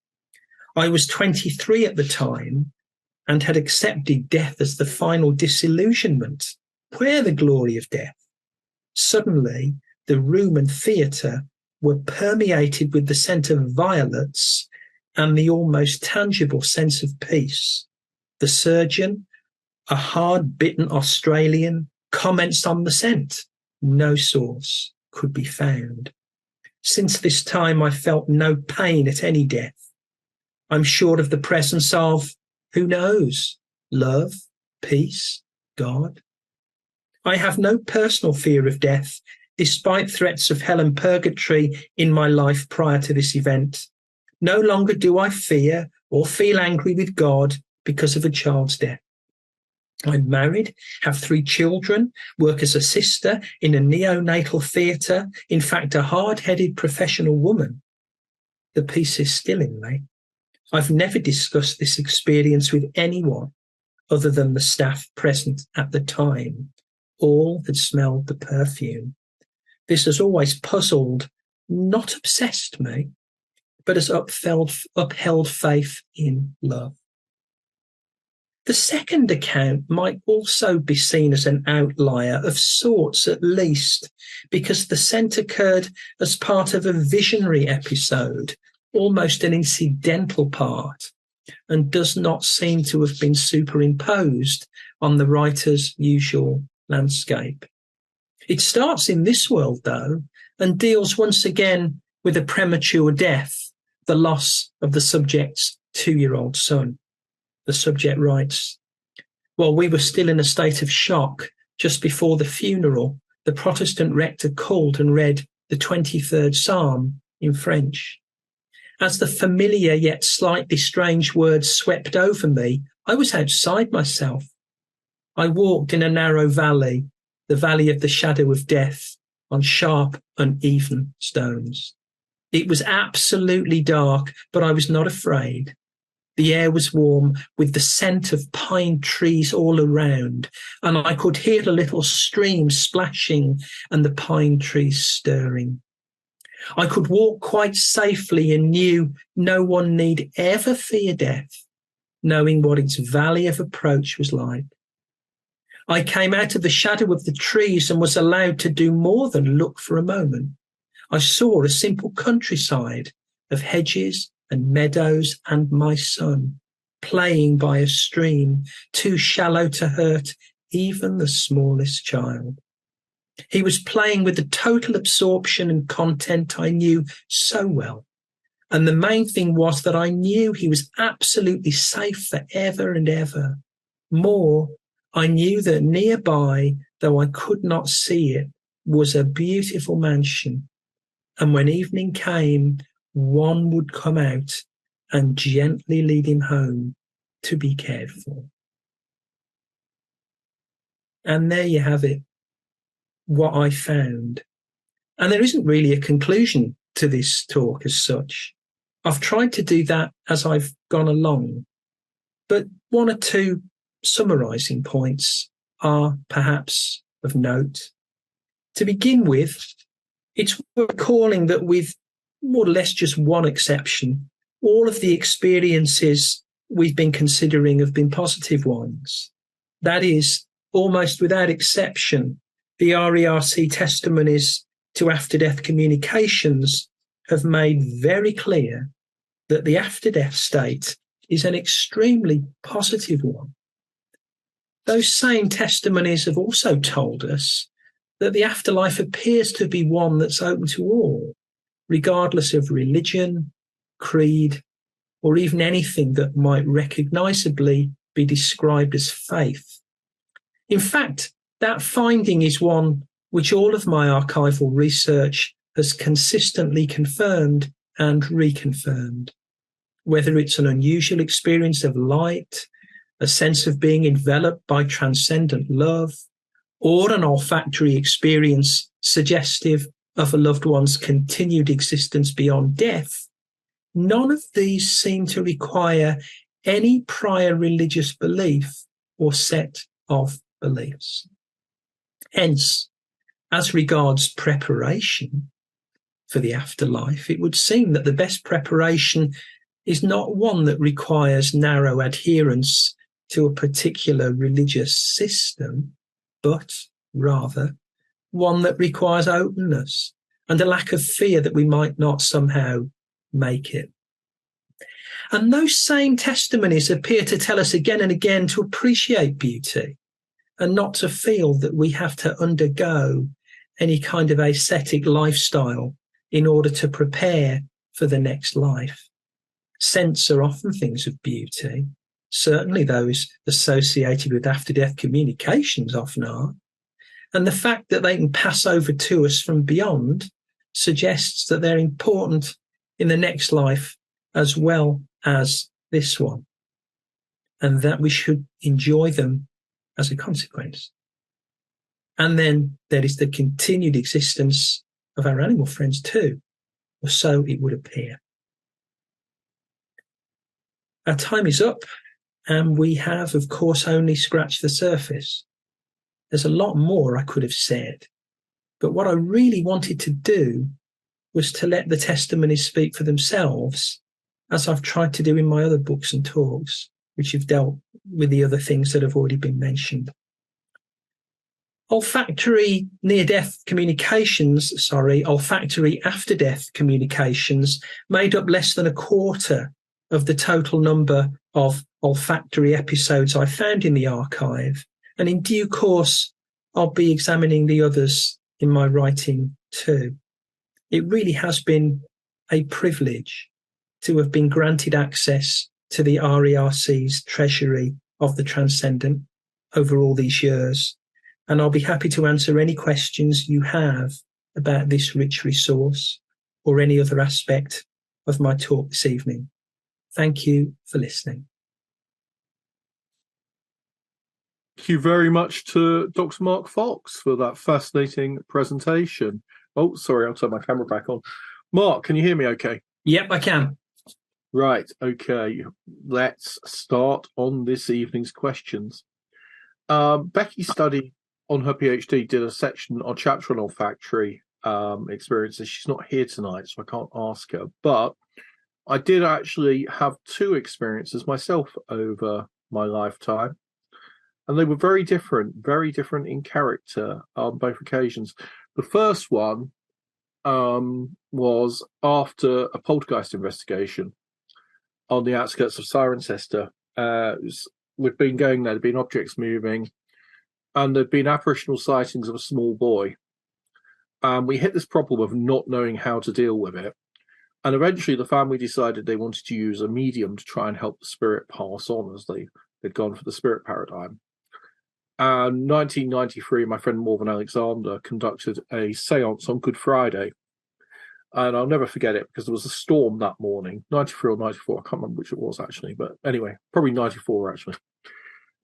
I was 23 at the time and had accepted death as the final disillusionment. Where the glory of death? Suddenly, the room and theatre were permeated with the scent of violets and the almost tangible sense of peace. The surgeon, a hard-bitten Australian, comments on the scent. No source could be found. Since this time, I felt no pain at any death. I'm sure of the presence of, who knows, love, peace, God. I have no personal fear of death, despite threats of hell and purgatory in my life prior to this event. No longer do I fear or feel angry with God because of a child's death. I'm married, have 3 children, work as a sister in a neonatal theatre, in fact, a hard-headed professional woman. The peace is still in me. I've never discussed this experience with anyone other than the staff present at the time. All had smelled the perfume. This has always puzzled, not obsessed me, but has upheld faith in love. The second account might also be seen as an outlier of sorts, at least, because the scent occurred as part of a visionary episode, almost an incidental part, and does not seem to have been superimposed on the writer's usual landscape. It starts in this world, though, and deals once again with a premature death, the loss of the subject's 2-year-old son. The subject writes, "While we were still in a state of shock just before the funeral, the Protestant rector called and read the 23rd Psalm in French. As the familiar yet slightly strange words swept over me, I was outside myself. I walked in a narrow valley, the valley of the shadow of death, on sharp, uneven stones. It was absolutely dark, but I was not afraid. The air was warm, with the scent of pine trees all around, and I could hear the little stream splashing and the pine trees stirring. I could walk quite safely and knew no one need ever fear death, knowing what its valley of approach was like. I came out of the shadow of the trees and was allowed to do more than look for a moment. I saw a simple countryside of hedges and meadows and my son playing by a stream too shallow to hurt even the smallest child. He was playing with the total absorption and content I knew so well. And the main thing was that I knew he was absolutely safe forever and ever. More, I knew that nearby, though I could not see it, was a beautiful mansion. And when evening came, one would come out and gently lead him home to be cared for. And there you have it, what I found. And there isn't really a conclusion to this talk as such. I've tried to do that as I've gone along, but one or two summarising points are perhaps of note. To begin with, it's worth recalling that with more or less just one exception, all of the experiences we've been considering have been positive ones. That is, almost without exception, the RERC testimonies to after-death communications have made very clear that the after-death state is an extremely positive one. Those same testimonies have also told us that the afterlife appears to be one that's open to all, regardless of religion, creed, or even anything that might recognisably be described as faith. In fact, that finding is one which all of my archival research has consistently confirmed and reconfirmed. Whether it's an unusual experience of light, a sense of being enveloped by transcendent love, or an olfactory experience suggestive of a loved one's continued existence beyond death, none of these seem to require any prior religious belief or set of beliefs. Hence, as regards preparation for the afterlife, it would seem that the best preparation is not one that requires narrow adherence to a particular religious system, but rather one that requires openness and a lack of fear that we might not somehow make it. And those same testimonies appear to tell us again and again to appreciate beauty and not to feel that we have to undergo any kind of ascetic lifestyle in order to prepare for the next life. Scents are often things of beauty. Certainly those associated with after-death communications often are. And the fact that they can pass over to us from beyond suggests that they're important in the next life as well as this one, and that we should enjoy them as a consequence. And then there is the continued existence of our animal friends too, or so it would appear. Our time is up, and we have, of course, only scratched the surface. There's a lot more I could have said, but what I really wanted to do was to let the testimonies speak for themselves, as I've tried to do in my other books and talks, which have dealt with the other things that have already been mentioned. Olfactory after-death communications made up less than a quarter of the total number of olfactory episodes I found in the archive, and in due course I'll be examining the others in my writing too. It really has been a privilege to have been granted access to the RERC's treasury of the transcendent over all these years, and I'll be happy to answer any questions you have about this rich resource or any other aspect of my talk this evening. Thank you for listening. Thank you very much to Dr. Mark Fox for that fascinating presentation. Oh, sorry, I'll turn my camera back on. Mark, can you hear me okay? Yep, I can. Right, okay. Let's start on this evening's questions. Becky studied on her PhD, did a section on chapter on olfactory experiences. She's not here tonight, so I can't ask her. But I did actually have two experiences myself over my lifetime. And they were very different in character on both occasions. The first one was after a poltergeist investigation on the outskirts of Cirencester. We'd been going there, there'd been objects moving, and there'd been apparitional sightings of a small boy. We hit this problem of not knowing how to deal with it. And eventually the family decided they wanted to use a medium to try and help the spirit pass on, as they'd gone for the spirit paradigm. And 1993, my friend Morven Alexander conducted a seance on Good Friday. And I'll never forget it because there was a storm that morning, 93 or 94, I can't remember which it was actually, but anyway, probably 94 actually.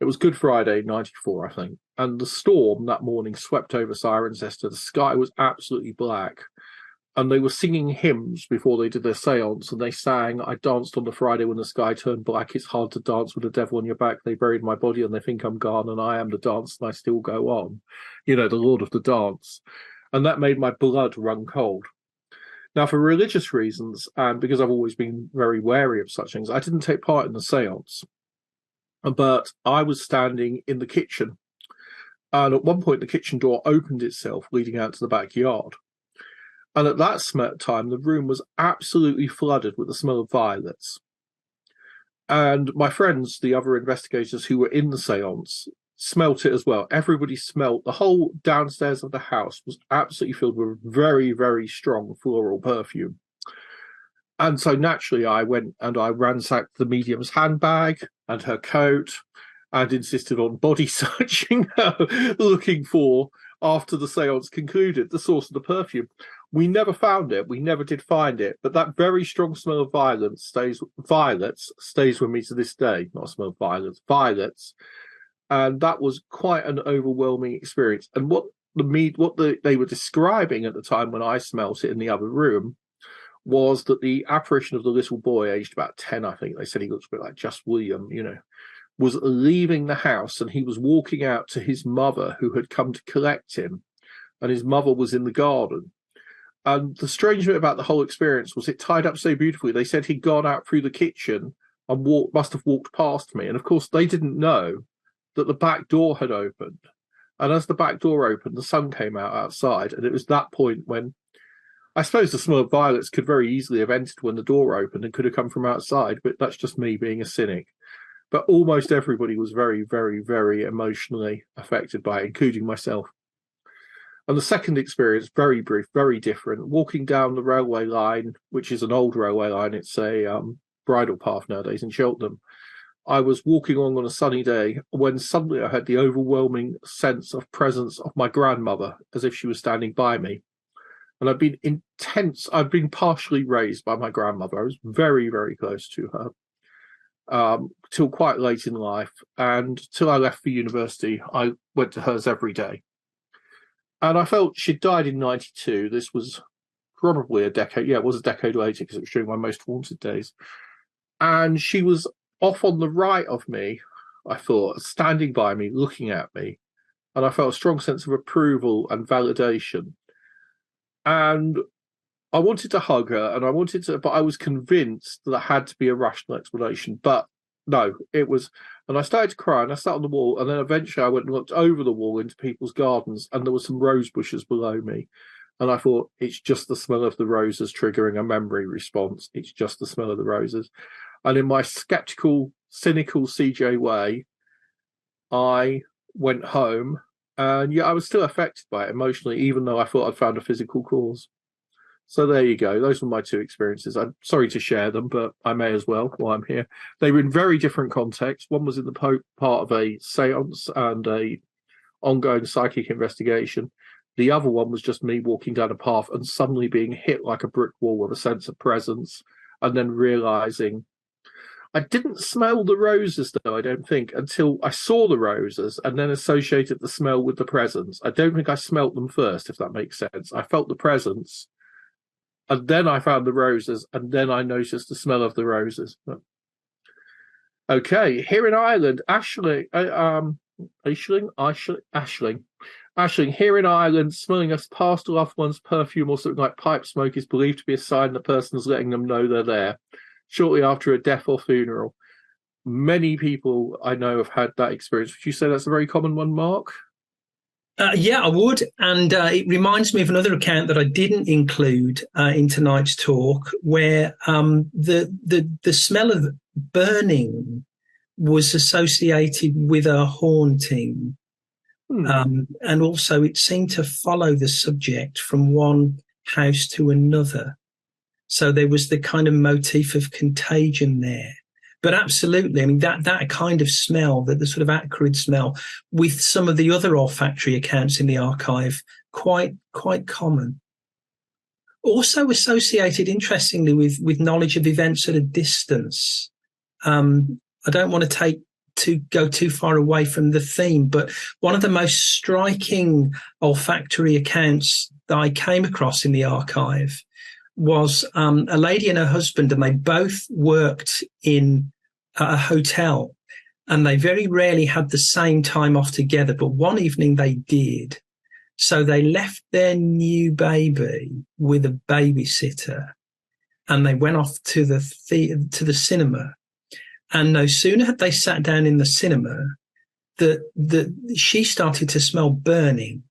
It was Good Friday, 94, I think. And the storm that morning swept over Cirencester. The sky was absolutely black. And they were singing hymns before they did their seance. And they sang, I danced on the Friday when the sky turned black. It's hard to dance with the devil on your back. They buried my body and they think I'm gone. And I am the dance and I still go on. You know, the Lord of the Dance. And that made my blood run cold. Now, for religious reasons, and because I've always been very wary of such things, I didn't take part in the seance. But I was standing in the kitchen. And at one point, the kitchen door opened itself, leading out to the backyard. And at that time, the room was absolutely flooded with the smell of violets. And my friends, the other investigators who were in the seance, smelt it as well. Everybody smelt. The whole downstairs of the house was absolutely filled with very, very strong floral perfume. And so naturally, I went and I ransacked the medium's handbag and her coat and insisted on body searching her, looking for, after the seance concluded, the source of the perfume. We never found it. We never did find it. But that very strong smell of violets stays with me to this day. Not a smell of violets. And that was quite an overwhelming experience. And what they were describing at the time when I smelt it in the other room was that the apparition of the little boy, aged about 10, I think, they said he looks a bit like Just William, was leaving the house, and he was walking out to his mother, who had come to collect him, and his mother was in the garden. And the strange bit about the whole experience was it tied up so beautifully. They said he'd gone out through the kitchen and must have walked past me. And of course, they didn't know that the back door had opened. And as the back door opened, the sun came out outside. And it was that point when I suppose the smell of violets could very easily have entered when the door opened and could have come from outside. But that's just me being a cynic. But almost everybody was very, very, very emotionally affected by it, including myself. And the second experience, very brief, very different, walking down the railway line, which is an old railway line. It's a bridle path nowadays in Cheltenham. I was walking along on a sunny day when suddenly I had the overwhelming sense of presence of my grandmother, as if she was standing by me. And I've been partially raised by my grandmother. I was very, very close to her. Till quite late in life, and till I left for university, I went to hers every day. And I felt she'd died in 92. This was probably a decade. Yeah, it was a decade later because it was during my most haunted days. And she was off on the right of me, I thought, standing by me, looking at me. And I felt a strong sense of approval and validation. And I wanted to hug her, and but I was convinced that there had to be a rational explanation. But no, it was, and I started to cry, and I sat on the wall, and then eventually I went and looked over the wall into people's gardens, and there were some rose bushes below me. And I thought, it's just the smell of the roses triggering a memory response. It's just the smell of the roses. And in my skeptical, cynical CJ way, I went home, and yeah, I was still affected by it emotionally, even though I thought I'd found a physical cause. So there you go. Those were my two experiences. I'm sorry to share them, but I may as well while I'm here. They were in very different contexts. One was in the part of a seance and a ongoing psychic investigation. The other one was just me walking down a path and suddenly being hit like a brick wall with a sense of presence and then realizing I didn't smell the roses, though, I don't think, until I saw the roses and then associated the smell with the presents. I don't think I smelt them first, if that makes sense. I felt the presents, and then I found the roses, and then I noticed the smell of the roses. Okay, here in Ireland, Ashling, here in Ireland, smelling a past loved one's perfume or something like pipe smoke is believed to be a sign the person is letting them know they're there. Shortly after a death or funeral. Many people I know have had that experience. Would you say that's a very common one, Mark? Yeah, I would. And it reminds me of another account that I didn't include in tonight's talk, where the smell of burning was associated with a haunting. And also it seemed to follow the subject from one house to another. So there was the kind of motif of contagion there. But absolutely, I mean, that kind of smell, the sort of acrid smell, with some of the other olfactory accounts in the archive, quite common. Also associated, interestingly, with knowledge of events at a distance. I don't want to go too far away from the theme, but one of the most striking olfactory accounts that I came across in the archive was a lady and her husband, and they both worked in a hotel, and they very rarely had the same time off together, but one evening they did. So they left their new baby with a babysitter, and they went off to the cinema. And no sooner had they sat down in the cinema that she started to smell burning.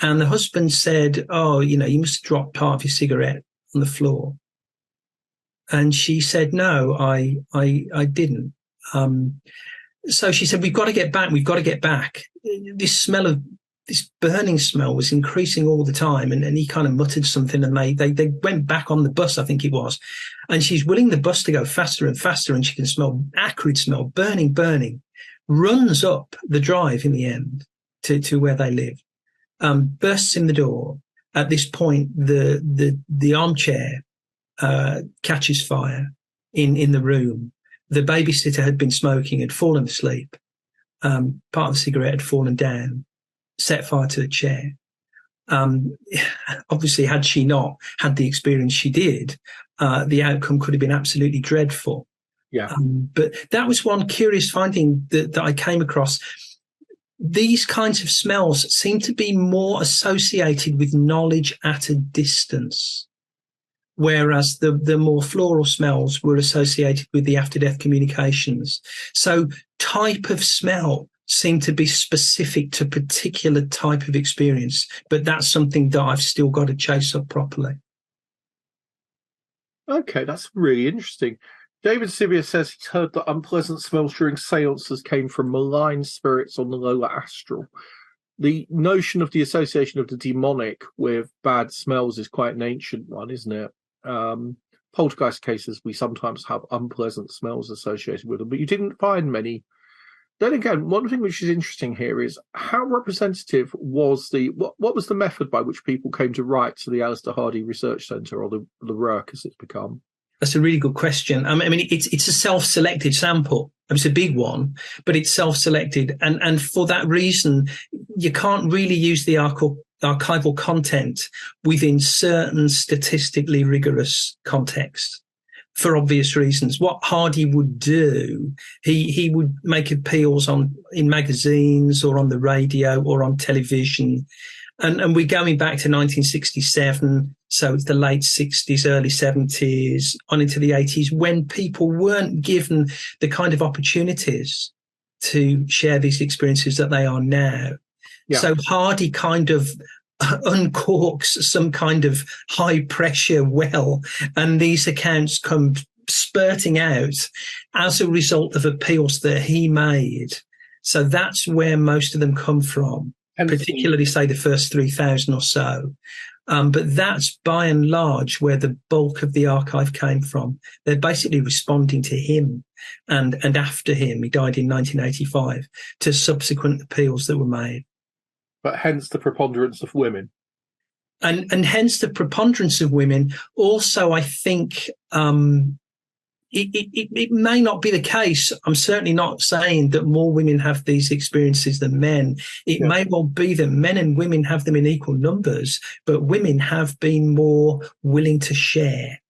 And the husband said, "Oh, you must have dropped part of your cigarette on the floor." And she said, "No, I didn't." So she said, "We've got to get back. We've got to get back." This burning smell was increasing all the time. And he kind of muttered something, and they went back on the bus, I think it was. And she's willing the bus to go faster and faster, and she can smell acrid smell, burning, runs up the drive in the end to where they live, bursts in the door. At this point, the armchair catches fire in the room. The babysitter had been smoking, had fallen asleep. Part of the cigarette had fallen down, set fire to the chair. Obviously, had she not had the experience she did, the outcome could have been absolutely dreadful. Yeah. But that was one curious finding that I came across. These kinds of smells seem to be more associated with knowledge at a distance, whereas the more floral smells were associated with the after-death communications. So type of smell seemed to be specific to particular type of experience, but that's something that I've still got to chase up properly. Okay, that's really interesting. David Sivia says he's heard that unpleasant smells during seances came from malign spirits on the lower astral. The notion of the association of the demonic with bad smells is quite an ancient one, isn't it? Poltergeist cases, we sometimes have unpleasant smells associated with them, but you didn't find many. Then again, one thing which is interesting here is how representative was what was the method by which people came to write to the Alistair Hardy Research Centre, or the RERC as it's become? That's a really good question. I mean, it's a self-selected sample. It's a big one, but it's self-selected. And for that reason, you can't really use the archival content within certain statistically rigorous contexts for obvious reasons. What Hardy would do, he would make appeals in magazines or on the radio or on television. And we're going back to 1967, so it's the late 60s, early 70s, on into the 80s, when people weren't given the kind of opportunities to share these experiences that they are now. Yeah. So Hardy kind of uncorks some kind of high-pressure well, and these accounts come spurting out as a result of appeals that he made. So that's where most of them come from. Particularly, say, the first 3,000 or so. But that's by and large where the bulk of the archive came from. They're basically responding to him and after him, he died in 1985, to subsequent appeals that were made. But hence the preponderance of women. and hence the preponderance of women. Also, I think it may not be the case. I'm certainly not saying that more women have these experiences than men. It may well be that men and women have them in equal numbers, but women have been more willing to share.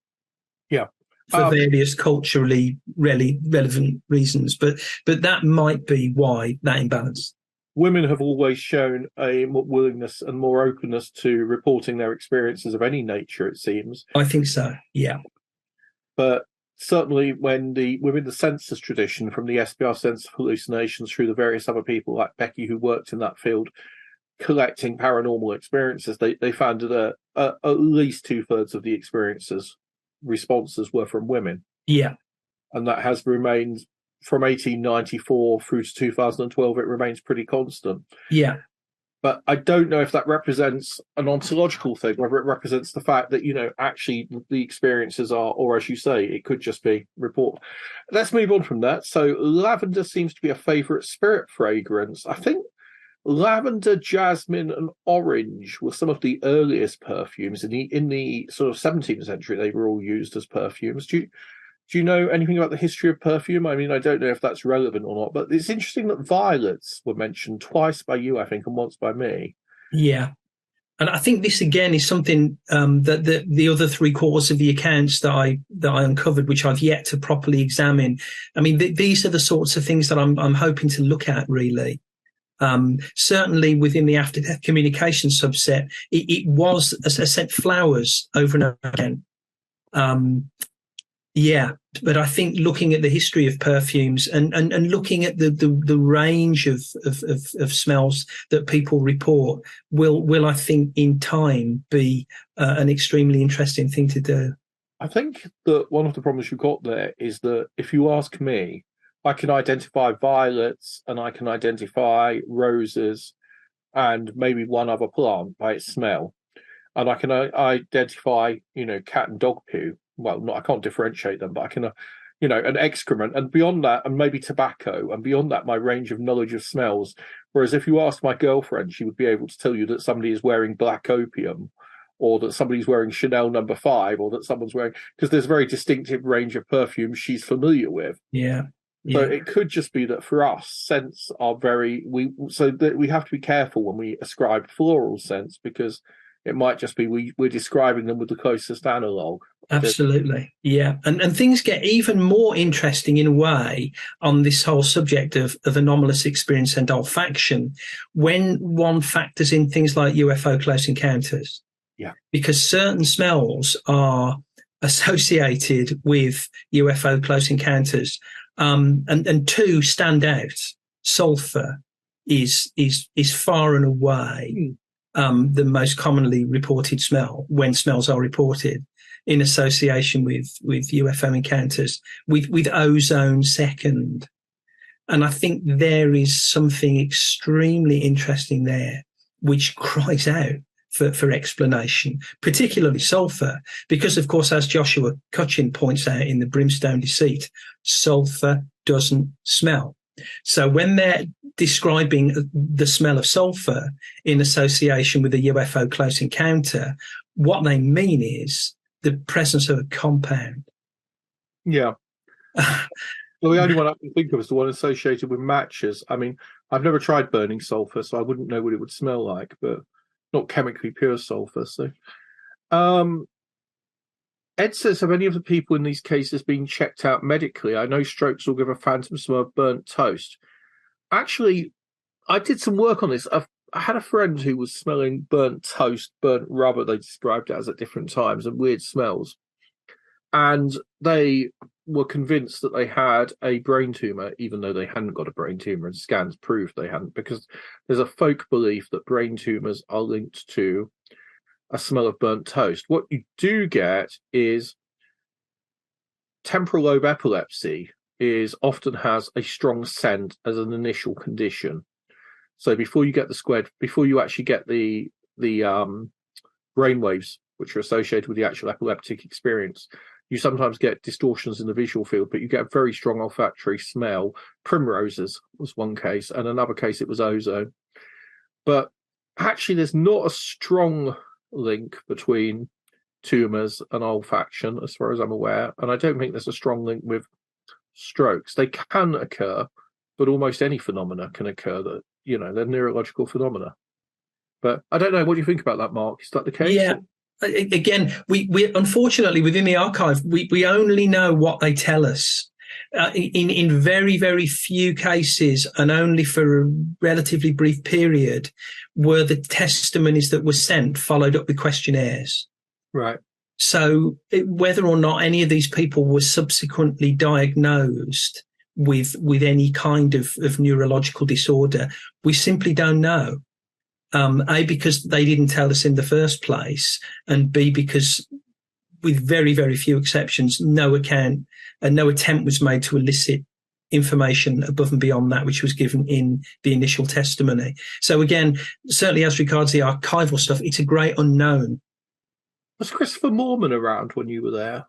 Yeah. For various culturally relevant reasons. But that might be why that imbalance. Women have always shown a more willingness and more openness to reporting their experiences of any nature, it seems. I think so, yeah. But certainly within the census tradition, from the SPR Census of Hallucinations through the various other people like Becky who worked in that field collecting paranormal experiences, they found that at least 2/3 of the responses were from women. Yeah. And that has remained from 1894 through to 2012, it remains pretty constant. Yeah. But I don't know if that represents an ontological thing, whether it represents the fact that, actually the experiences are, or as you say, it could just be report. Let's move on from that. So lavender seems to be a favorite spirit fragrance. I think lavender, jasmine, and orange were some of the earliest perfumes. In the sort of 17th century, they were all used as perfumes. Do you know anything about the history of perfume? I mean, I don't know if that's relevant or not, but it's interesting that violets were mentioned twice by you, I think, and once by me. Yeah. And I think this, again, is something that the other 3/4 of the accounts that I uncovered, which I've yet to properly examine. I mean, these are the sorts of things that I'm hoping to look at, really. Certainly within the after-death communication subset, it was, as I said, flowers over and over again. Yeah, but I think looking at the history of perfumes and looking at the range of smells that people report will I think in time be an extremely interesting thing to do. I think that one of the problems you've got there is that if you ask me, I can identify violets and I can identify roses and maybe one other plant by its smell, and I can identify cat and dog poo. Well, I can't differentiate them, but I can, an excrement, and beyond that, and maybe tobacco, and beyond that, my range of knowledge of smells. Whereas if you asked my girlfriend, she would be able to tell you that somebody is wearing black opium, or that somebody's wearing Chanel No. 5, or that someone's wearing, because there's a very distinctive range of perfumes she's familiar with. Yeah. So it could just be that for us, scents are we have to be careful when we ascribe floral scents, because it might just be we're describing them with the closest analog. Absolutely. Yeah. And things get even more interesting in a way on this whole subject of anomalous experience and olfaction when one factors in things like UFO close encounters. Yeah. Because certain smells are associated with UFO close encounters. And two stand out. Sulfur is far and away the most commonly reported smell when smells are reported in association with UFO encounters, with ozone second. And I think there is something extremely interesting there, which cries out for explanation, particularly sulfur, because, of course, as Joshua Cutchin points out in The Brimstone Deceit, sulfur doesn't smell. So when they're describing the smell of sulfur in association with a UFO close encounter, what they mean is the presence of a compound. Yeah. Well, the only one I can think of is the one associated with matches. I mean, I've never tried burning sulfur, so I wouldn't know what it would smell like, but not chemically pure sulfur. So, Ed says, have any of the people in these cases been checked out medically? I know strokes will give a phantom smell of burnt toast. Actually, I did some work on this. I had a friend who was smelling burnt toast, burnt rubber, they described it as at different times, and weird smells. And they were convinced that they had a brain tumor, even though they hadn't got a brain tumor, and scans proved they hadn't, because there's a folk belief that brain tumors are linked to a smell of burnt toast. What you do get is temporal lobe epilepsy often has a strong scent as an initial condition. So before you get before you actually get the brain waves which are associated with the actual epileptic experience, you sometimes get distortions in the visual field, but you get a very strong olfactory smell. Primroses was one case, and another case it was ozone. But actually, there's not a strong link between tumours and olfaction, as far as I'm aware, and I don't think there's a strong link with strokes. They can occur, but almost any phenomena can occur that, they're neurological phenomena. But I don't know. What do you think about that, Mark? Is that the case? Yeah. Again, we unfortunately within the archive, we only know what they tell us. In very, very few cases, and only for a relatively brief period, were the testimonies that were sent followed up with questionnaires. Right. So whether or not any of these people were subsequently diagnosed with any kind of neurological disorder, we simply don't know. A, because they didn't tell us in the first place, and B, because with very, very few exceptions, no attempt was made to elicit information above and beyond that which was given in the initial testimony. So again, certainly as regards the archival stuff, it's a great unknown. Was Christopher Moorman around when you were there?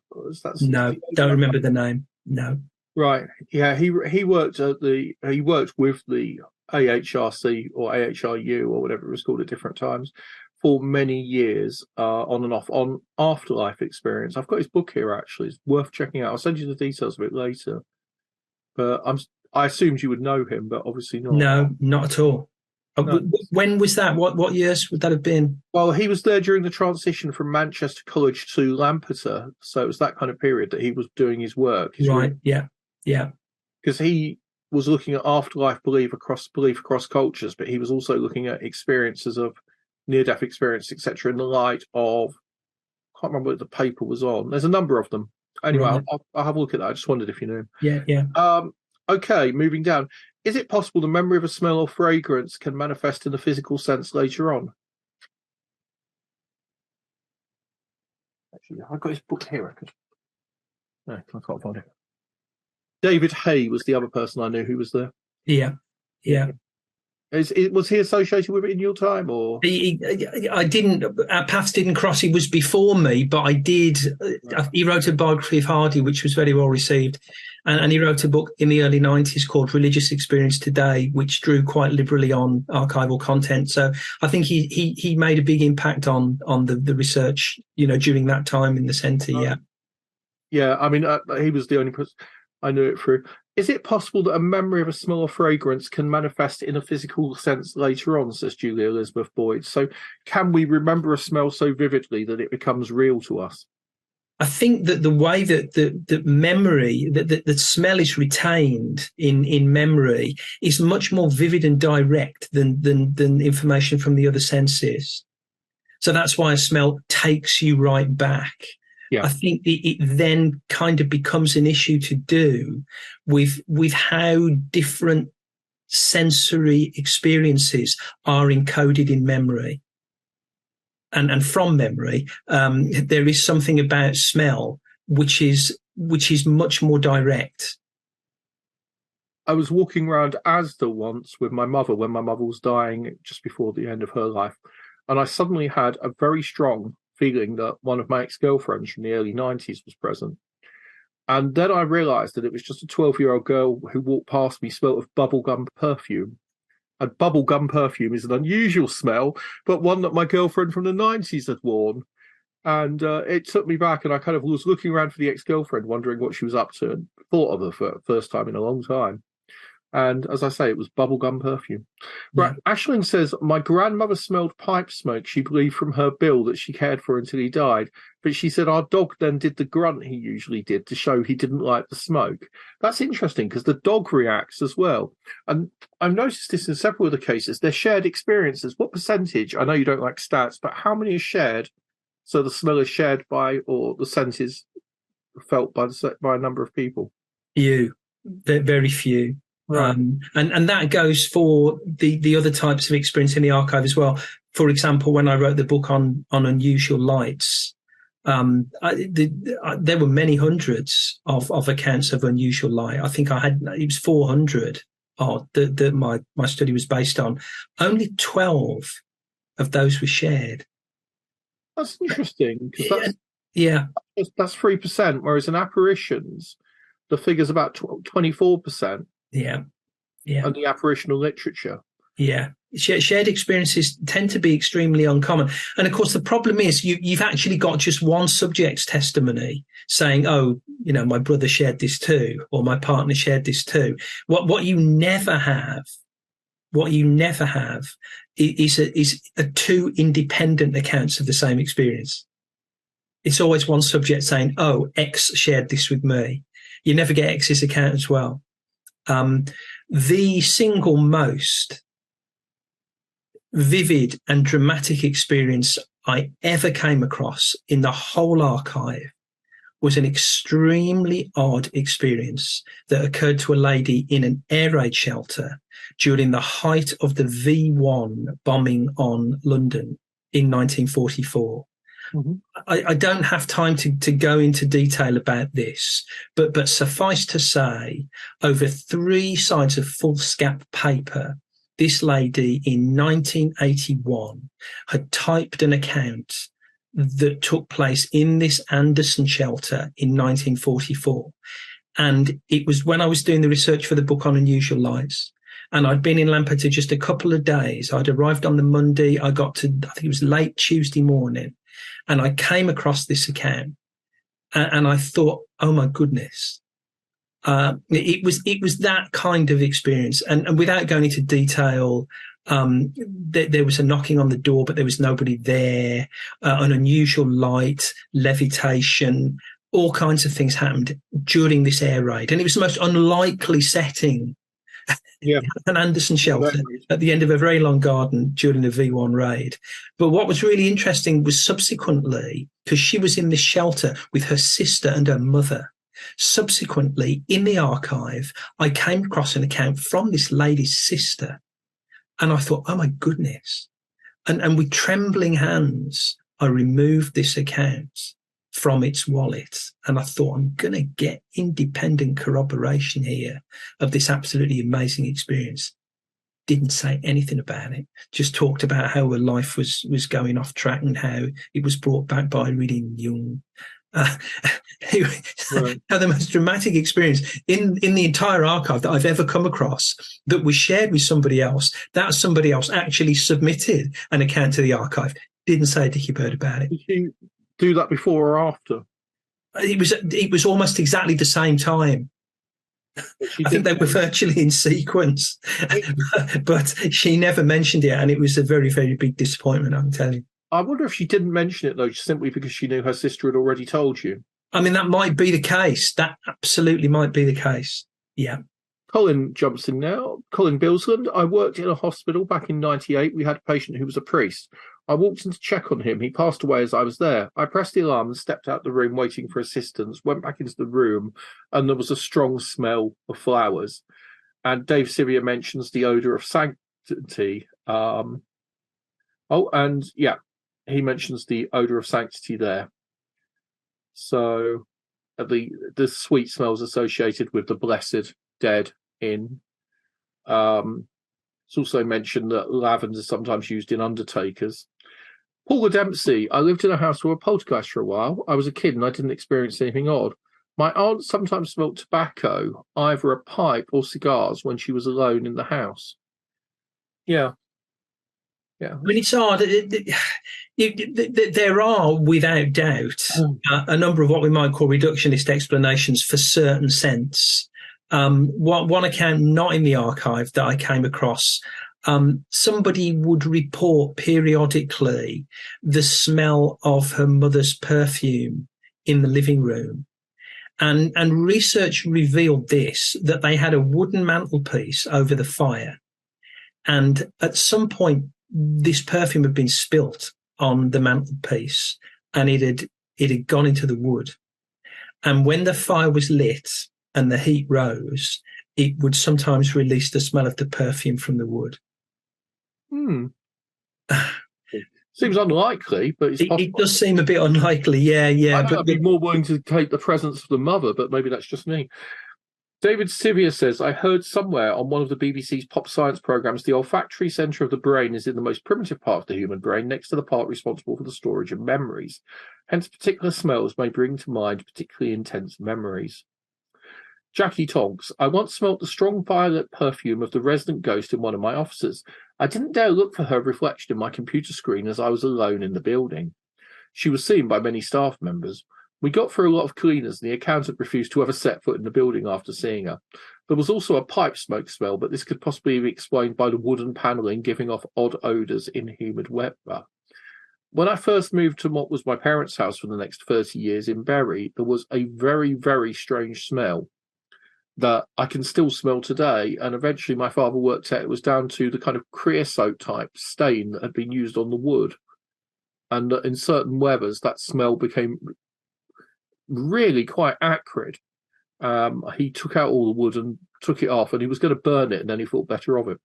No, don't remember the name. No. Right. Yeah, he worked with the AHRC or AHRU or whatever it was called at different times for many years, on and off, on afterlife experience. I've got his book here, actually. It's worth checking out. I'll send you the details of it later. But I assumed you would know him, but obviously not. No, not at all. No. When was that? What years would that have been? Well, he was there during the transition from Manchester College to Lampeter. So it was that kind of period that he was doing his work. Right, yeah. Because he was looking at afterlife belief across cultures, but he was also looking at experiences of near-death experience, etc., in the light of, I can't remember what the paper was on. There's a number of them. Anyway, right. I'll have a look at that. I just wondered if you knew. Yeah. Okay, moving down. Is it possible the memory of a smell or fragrance can manifest in a physical sense later on? Actually, I've got his book here. No, I can't find it. David Hay was the other person I knew who was there. Yeah. Was he associated with it in your time, or? I didn't. Our paths didn't cross. He was before me, but I did. Right. He wrote a biography of Hardy, which was very well received, and he wrote a book in the early 90s called Religious Experience Today, which drew quite liberally on archival content. So I think he made a big impact on the research, during that time in the centre. Right. Yeah. I mean, he was the only person I knew it through. Is it possible that a memory of a smell or fragrance can manifest in a physical sense later on, says Julia Elizabeth Boyd? So can we remember a smell so vividly that it becomes real to us? I think that the way that the memory, that smell is retained in memory is much more vivid and direct than information from the other senses. So that's why a smell takes you right back. Yeah. I think it then kind of becomes an issue to do with how different sensory experiences are encoded in memory. And from memory, there is something about smell which is much more direct. I was walking around Asda once with my mother when my mother was dying just before the end of her life, and I suddenly had a very strong feeling that one of my ex-girlfriends from the early 90s was present. And then I realised that it was just a 12-year-old girl who walked past me, smelled of bubblegum perfume. And bubblegum perfume is an unusual smell, but one that my girlfriend from the 90s had worn. And it took me back, and I kind of was looking around for the ex-girlfriend, wondering what she was up to, and thought of her for the first time in a long time. And as I say, it was bubblegum perfume. Yeah. Right. Ashling says, my grandmother smelled pipe smoke, she believed, from her Bill that she cared for until he died. But she said our dog then did the grunt he usually did to show he didn't like the smoke. That's interesting because the dog reacts as well. And I've noticed this in several of the cases. They're shared experiences. What percentage? I know you don't like stats, but how many is shared? So the smell is shared by, or the scent is felt by a number of people? Few. Very few. Right. And that goes for the other types of experience in the archive as well. For example, when I wrote the book on unusual lights, there were many hundreds of accounts of unusual light. I think it was 400 that my study was based on. Only 12 of those were shared. That's interesting. That's 3%, whereas in apparitions, the figure's about 24%. Yeah. And the apparitional literature. Yeah. Shared experiences tend to be extremely uncommon. And of course, the problem is you've actually got just one subject's testimony saying, oh, my brother shared this too, or my partner shared this too. What you never have is a two independent accounts of the same experience. It's always one subject saying, oh, X shared this with me. You never get X's account as well. The single most vivid and dramatic experience I ever came across in the whole archive was an extremely odd experience that occurred to a lady in an air raid shelter during the height of the V1 bombing on London in 1944. Mm-hmm. I don't have time to go into detail about this, but suffice to say, over 3 sides of foolscap paper, this lady in 1981 had typed an account that took place in this Anderson shelter in 1944. And it was when I was doing the research for the book on unusual lights. And I'd been in Lampeter just a couple of days. I'd arrived on the Monday. I got to, I think it was late Tuesday morning. And I came across this account. And I thought, oh, my goodness. It was that kind of experience. And without going into detail, there was a knocking on the door, but there was nobody there. An unusual light, levitation, all kinds of things happened during this air raid. And it was the most unlikely setting. Yeah. An Anderson shelter at the end of a very long garden during the V1 raid. But what was really interesting was subsequently, because she was in this shelter with her sister and her mother, subsequently in the archive, I came across an account from this lady's sister. And I thought, oh, my goodness. And with trembling hands, I removed this account from its wallet. And I thought, I'm going to get independent corroboration here of this absolutely amazing experience. Didn't say anything about it. Just talked about how her life was going off track and how it was brought back by reading Jung. Right. Had the most dramatic experience in the entire archive that I've ever come across that was shared with somebody else. That somebody else actually submitted an account to the archive. Didn't say a dicky bird about it. Did you do that before or after? It was almost exactly the same time. I think they were virtually in sequence, but she never mentioned it, and it was a very, very big disappointment, I can tell you. I wonder if she didn't mention it, though, simply because she knew her sister had already told you. I mean, that might be the case. That absolutely might be the case. Yeah. Colin jumps in now. Colin Billsland. I worked in a hospital back in 98. We had a patient who was a priest. I walked in to check on him. He passed away as I was there. I pressed the alarm and stepped out the room waiting for assistance, went back into the room, and there was a strong smell of flowers. And Dave Sivia mentions the odour of sanctity. He mentions the odour of sanctity there. So the sweet smells associated with the blessed dead in. It's also mentioned that lavender is sometimes used in undertakers. Paula Dempsey. I lived in a house with a poltergeist for a while. I was a kid and I didn't experience anything odd. My aunt sometimes smelled tobacco, either a pipe or cigars, when she was alone in the house. Yeah. Yeah. I mean, it's odd. There are, without doubt, a number of what we might call reductionist explanations for certain scents. One account not in the archive that I came across, somebody would report periodically the smell of her mother's perfume in the living room. And research revealed that they had a wooden mantelpiece over the fire. And at some point, this perfume had been spilt on the mantelpiece and it had gone into the wood. And when the fire was lit and the heat rose, it would sometimes release the smell of the perfume from the wood. Seems unlikely, but it's possible. It does seem a bit unlikely, yeah. I'd be more willing to take the presence of the mother, but maybe that's just me. David Sivia says, I heard somewhere on one of the BBC's pop science programmes the olfactory centre of the brain is in the most primitive part of the human brain, next to the part responsible for the storage of memories. Hence, particular smells may bring to mind particularly intense memories. Jackie Tonks, I once smelt the strong violet perfume of the resident ghost in one of my offices. I didn't dare look for her reflection in my computer screen as I was alone in the building. She was seen by many staff members. We got through a lot of cleaners, and the accountant refused to ever set foot in the building after seeing her. There was also a pipe smoke smell, but this could possibly be explained by the wooden panelling giving off odd odours in humid weather. When I first moved to what was my parents' house for the next 30 years in Bury, there was a very, very strange smell that I can still smell today. And eventually my father worked out it was down to the kind of creosote type stain that had been used on the wood. And in certain weathers, that smell became really quite acrid. He took out all the wood and took it off, and he was going to burn it, and then he thought better of it.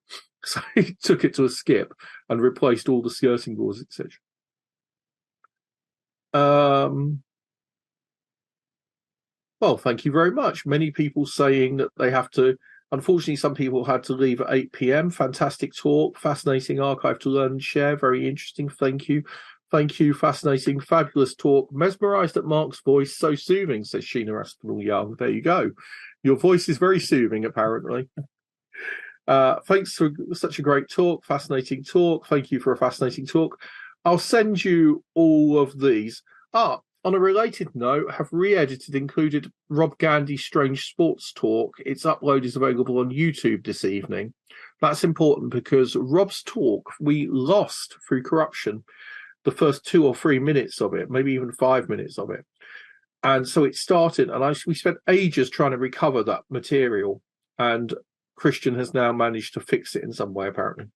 So he took it to a skip and replaced all the skirting boards, etc. Well, thank you very much. Many people saying that they have to. Unfortunately, some people had to leave at 8 p.m. Fantastic talk, fascinating archive to learn and share. Very interesting. Thank you. Thank you. Fascinating, fabulous talk. Mesmerised at Mark's voice. So soothing, says Sheena Aspinall Young. There you go. Your voice is very soothing, apparently. Thanks for such a great talk. Fascinating talk. Thank you for a fascinating talk. I'll send you all of these. On a related note, have re-edited, included Rob Gandy's Strange Sports Talk. Its upload is available on YouTube this evening. That's important because Rob's talk, we lost through corruption the first 2 or 3 minutes of it, maybe even 5 minutes of it. And so it started, and we spent ages trying to recover that material. And Christian has now managed to fix it in some way, apparently.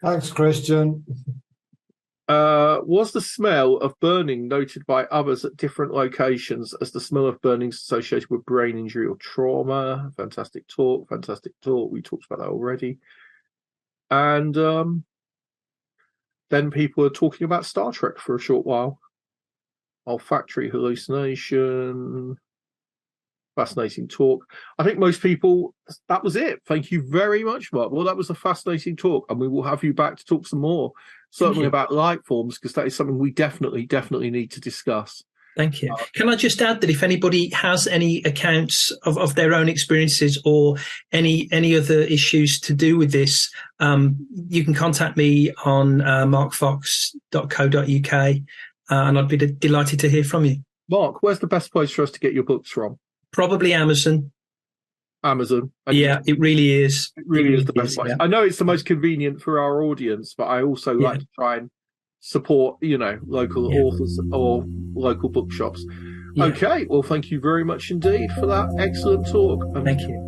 Thanks, Christian. Was the smell of burning noted by others at different locations as the smell of burning associated with brain injury or trauma? Fantastic talk, fantastic talk. We talked about that already. And then people are talking about Star Trek for a short while. Olfactory hallucination. Fascinating talk. I think most people, that was it. Thank you very much, Mark. Well, that was a fascinating talk, and we will have you back to talk some more, certainly about light forms, because that is something we definitely need to discuss. Thank you. Can I just add that if anybody has any accounts of their own experiences or any other issues to do with this, you can contact me on markfox.co.uk, and I'd be delighted to hear from you. Mark, where's the best place for us to get your books from? Probably Amazon. Amazon. Yeah, it really is. It really is the best place. Yeah. I know it's the most convenient for our audience, but I also like to try and support, local authors or local bookshops. Yeah. Okay, well, thank you very much indeed for that excellent talk. Thank you.